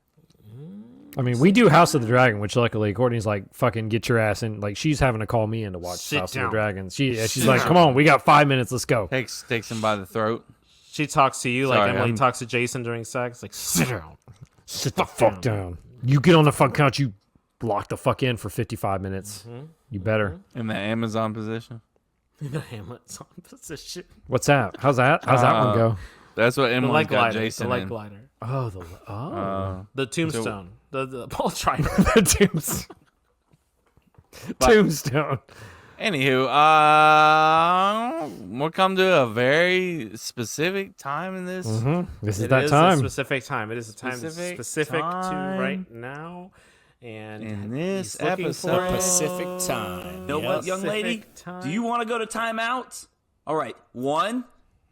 I mean, we do House of the Dragon, which luckily Courtney's like, "Fucking get your ass in." Like, she's having to call me in to watch Sit House of down. the Dragon. She's like, "Come on, we got 5 minutes. Let's go." Takes him by the throat. She talks to you Sorry, like Emily I'm- talks to Jason during sex, like sit down. Sit the fuck down. You get on the fuck couch. You lock the fuck in for 55 minutes. You better. In the Amazon position. The Hamlet's on position. What's that? How's that one go? That's what The Emily's leg got glider. Jason The leg in. glider. Oh, The tombstone. The Paul Trider. the tombstone. Anywho, we'll come to a very specific time in this. This is It that is time. a specific time. It is a time Specific specific to time. right now. And In this he's looking episode. for Pacific time. You know what, young lady? Pacific time. Do you want to go to timeouts? All right, 1,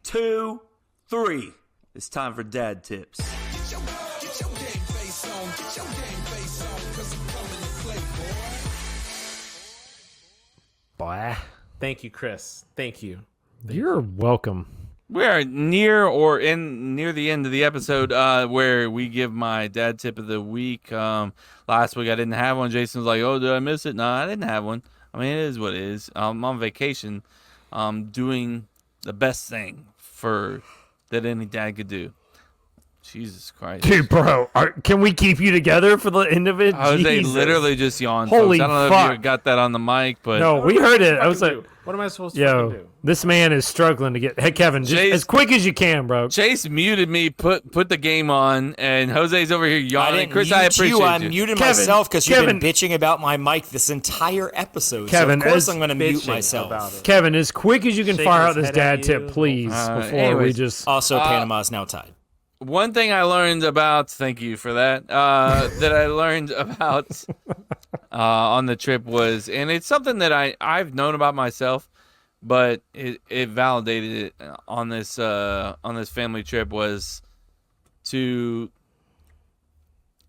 2, 3. It's time for dad tips. Boy, Thank you, Chris. Thank you. you're welcome. We are near the end of the episode where we give my dad tip of the week. Last week I didn't have one. Jason was like, "Oh, did I miss it?" No, I didn't have one. I mean, it is what it is. I'm on vacation, doing the best thing that any dad could do. Jesus Christ. Dude, bro, can we keep you together for the end of it? Jose Jesus. literally just yawned. Holy folks. I don't know fuck. if you got that on the mic, but No, we heard it. I was like, What am I supposed to fucking yo, do? this man is struggling to get. Hey, Kevin, just Jace- as quick as you can, bro. Chase muted me, put the game on, and Jose's over here I yawning. didn't Chris, mute I appreciate you. I you. muted Kevin, myself because you've been Kevin- bitching about my mic this entire episode. Kevin, so of course as I'm going to mute Bitching myself. about it. Kevin, as quick as you can Shaking fire his out this head dad at tip, you. please, before we anyways. just. Also, Panama's now tied. One thing I learned about, thank you for that, that I learned about on the trip was, and it's something that I've known about myself, but it validated it on this family trip, was to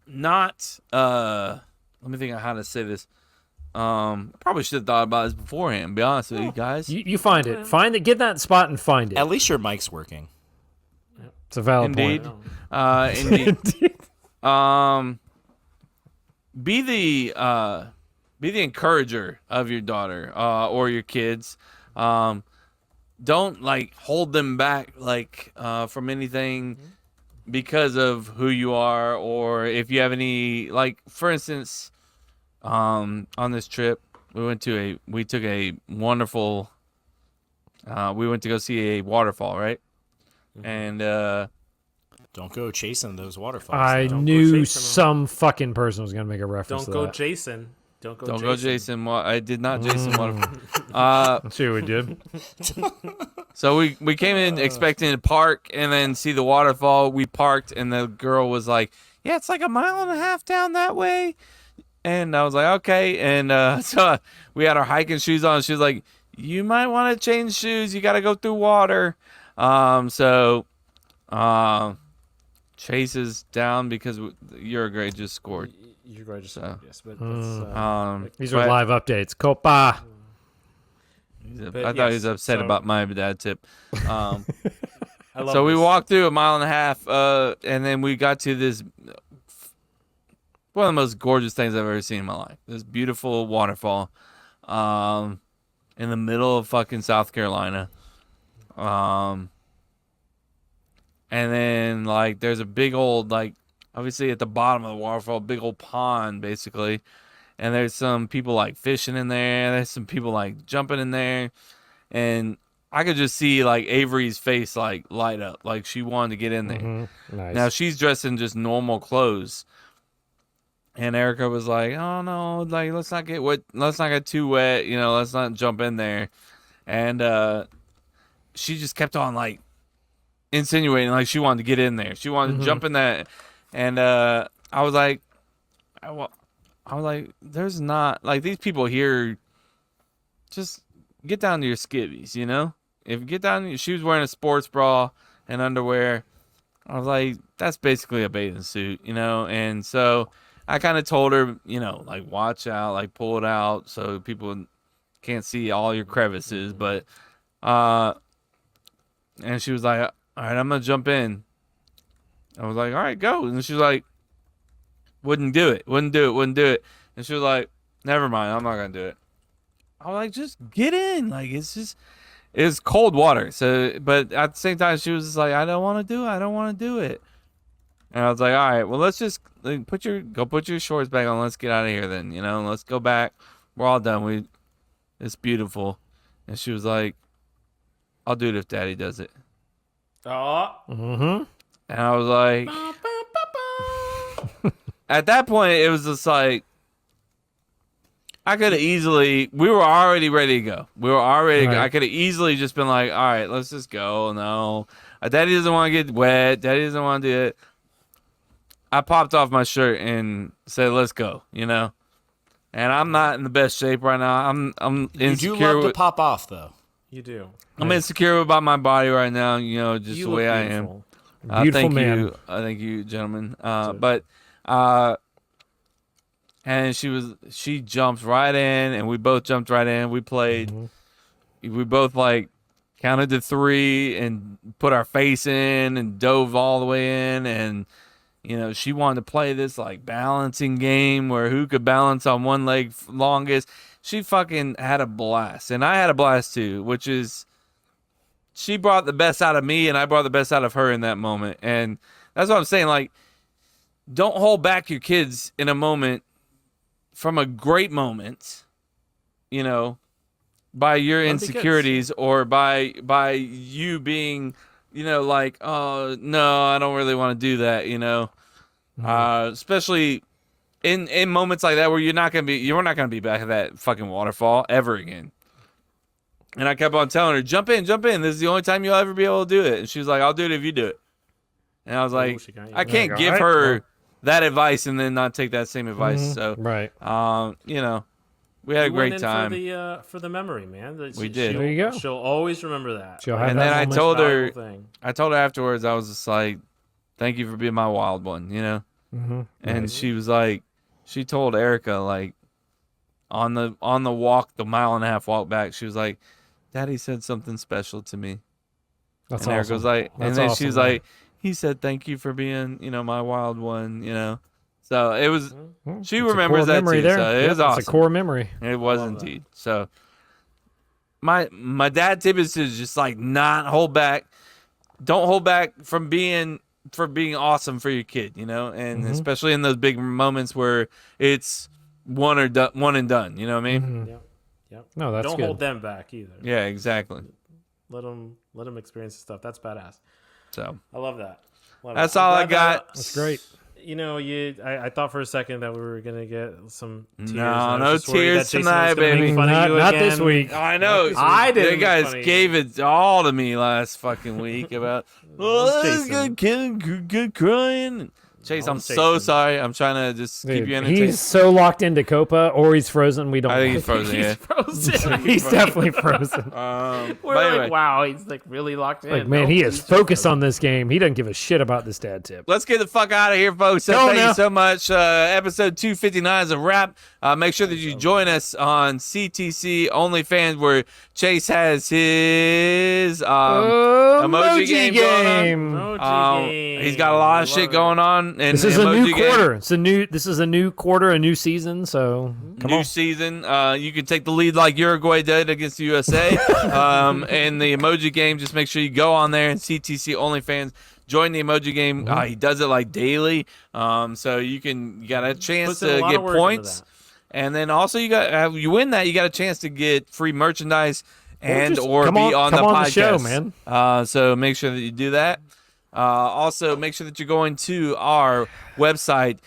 not let me think of how to say this. Probably should have thought about this beforehand, to be honest with you guys. You find it. Find it. Get that spot and find it. At least your mic's working. It's a valid Indeed. point. Indeed. Be the encourager of your daughter or your kids. Don't like hold them back from anything because of who you are, or if you have any, like, for instance, on this trip we took a wonderful we went to go see a waterfall, right? And Don't go chasing those waterfalls. I Don't go knew chasing 'em. some fucking person was gonna make a reference Don't to go that. Jason. Don't go don't Jason. go Jason. I did not Jason waterfall. I'm sure we did. So we came in expecting to park and then see the waterfall. We parked and the girl was like, "Yeah, it's like 1.5 miles down that way." And I was like, "Okay." And so we had our hiking shoes on. She was like, "You might want to change shoes. You got to go through water." So chases down because Uruguay just scored. You're going to say So. yes, but These are live updates. Copa. I thought he was upset about my dad tip. I love So we this. walked through a mile and a half, and then we got to this one of the most gorgeous things I've ever seen in my life. This beautiful waterfall, in the middle of fucking South Carolina. And then like there's a big old like obviously at the bottom of the waterfall, big old pond basically. And there's some people like fishing in there. There's some people like jumping in there. And I could just see like Avery's face like light up. Like she wanted to get in there. Nice. Now she's dressed in just normal clothes. And Erica was like, "Oh no, like let's not get wet, let's not get too wet, you know, let's not jump in there." And she just kept on like insinuating like she wanted to get in there. She wanted to jump in that. And I was like, there's not like these people here. Just get down to your skivvies, you know. If you get down, she was wearing a sports bra and underwear. I was like, that's basically a bathing suit, you know. And so I kind of told her, you know, like watch out, like pull it out so people can't see all your crevices. But and she was like, all right, I'm gonna jump in. I was like, all right, go. And she was like, wouldn't do it. And she was like, never mind, I'm not gonna do it. I was like, just get in. Like it's cold water. So, but at the same time, she was just like, I don't want to do it. And I was like, all right, well, let's just like, put your shorts back on. Let's get out of here then, you know. Let's go back. We're all done. It's beautiful. And she was like, I'll do it if Daddy does it. Oh. And I was like, at that point, it was just like, I could have we were already ready to go. I could have easily just been like, all right, let's just go. No, Daddy doesn't want to get wet. Daddy doesn't want to do it. I popped off my shirt and said, let's go, you know? And I'm not in the best shape right now. I'm insecure. You do love to pop off, though. You do. I'm insecure about my body right now, you know, just You the way look I am. beautiful. Beautiful thank man. you. Thank you, gentlemen. And she jumped right in, and we both jumped right in. We played. We both like counted to 3 and put our face in and dove all the way in. And you know, she wanted to play this like balancing game where who could balance on one leg longest. She fucking had a blast, and I had a blast too. Which is, she brought the best out of me, and I brought the best out of her in that moment. And that's what I'm saying. Like, don't hold back your kids in a moment. From a great moment, you know, by your insecurities or by you being, you know, like, oh no, I don't really want to do that, you know, especially in moments like that where you're not gonna be back at that fucking waterfall ever again. And I kept on telling her, jump in. This is the only time you'll ever be able to do it. And she was like, I'll do it if you do it. And I was like, I can't give her that advice and then not take that same advice. So, right. You know, we had a great time. For the memory, man. We did. There you go. She'll always remember that. She'll have And that then I moment. told her Thing. afterwards, I was just like, thank you for being my wild one, you know? And she was like, she told Erica, like, on the walk, the mile and a half walk back, she was like, Daddy said something special to me. That's and awesome. Erica was like, and That's then awesome, she was man. like, he said thank you for being, you know, my wild one, you know. So it was. She It's a remembers core that memory too. there. So it Yep, was awesome. It's a core memory. It was indeed. So my dad tip is to just like not hold back. Don't hold back from being awesome for your kid, you know, and especially in those big moments where it's one and done. You know what I mean? Yep. No, that's Don't good. hold them back either. Yeah, exactly. Let them experience the stuff. That's badass. So I love that. that's all I got. That's great. You know, I thought for a second that we were gonna get some tears. No, and I no was just worried tears that Jason was tonight, gonna make baby. fun of you Not again. this week. I know. I didn't You make guys fun of gave you. it all to me last fucking week about was good crying. Chase, Oh, I'm so Jason. sorry. I'm trying to just keep Dude, you entertained. he's so locked into Copa, or he's frozen. We don't. I think know. he's frozen. Yeah. Frozen. He's definitely frozen. We're but like, anyway. wow, he's like really locked in. Like, man, No, he is he's just focused on this game. He doesn't give a shit about this dad tip. Let's get the fuck out of here, folks. So Go thank now. you so much. Episode 259 is a wrap. Make sure that you join us on CTC OnlyFans, where Chase has his emoji game going on. Emoji game. He's got a lot of Love shit it. going on. In This the is a new emoji game. quarter. This is a new quarter, a new season. So come New on. season. You can take the lead like Uruguay did against the USA. In the emoji game, just make sure you go on there and CTC OnlyFans. Join the emoji game. He does it like daily, so you got a chance Puts in a to lot get of work into points, that. and then also you win that, you got a chance to get free merchandise and just or come be on- on come the on the show, podcast. man. So make sure that you do that. Also, make sure that you're going to our website,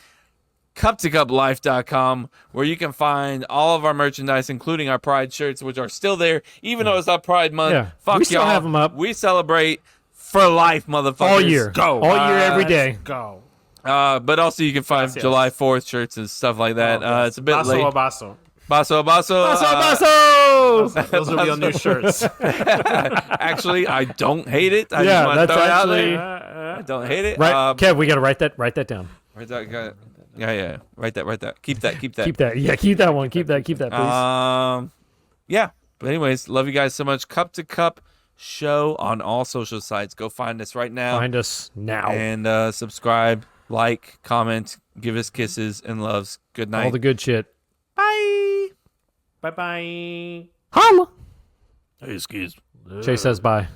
cup2cuplife.com, where you can find all of our merchandise, including our Pride shirts, which are still there, even though it's not Pride Month. Yeah, Fuck we still y'all. have 'em up. We celebrate for life, motherfuckers. All year. Go. All year, every day. Go. But also you can find Gracias. July 4th shirts and stuff like that. It's a bit Basso late. a basso. Basso, basso. Those will be on new shirts. Actually, I don't hate it. I Yeah, just want to that's throw it out actually- there. I don't hate it. Right, Kev, we gotta write that down. Write that. Yeah. Write that. Keep that. Keep that. Yeah, keep that one. Keep that, please. Yeah. But anyways, love you guys so much. Cup to Cup Show on all social sites. Go find us right now. Find us now. And subscribe, like, comment, give us kisses and loves. Good night. All the good shit. Bye. Bye-bye. Holla. Hey, excuse. Chase says bye.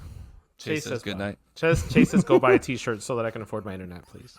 Chase says good night. Chase says go buy a t-shirt so that I can afford my internet, please.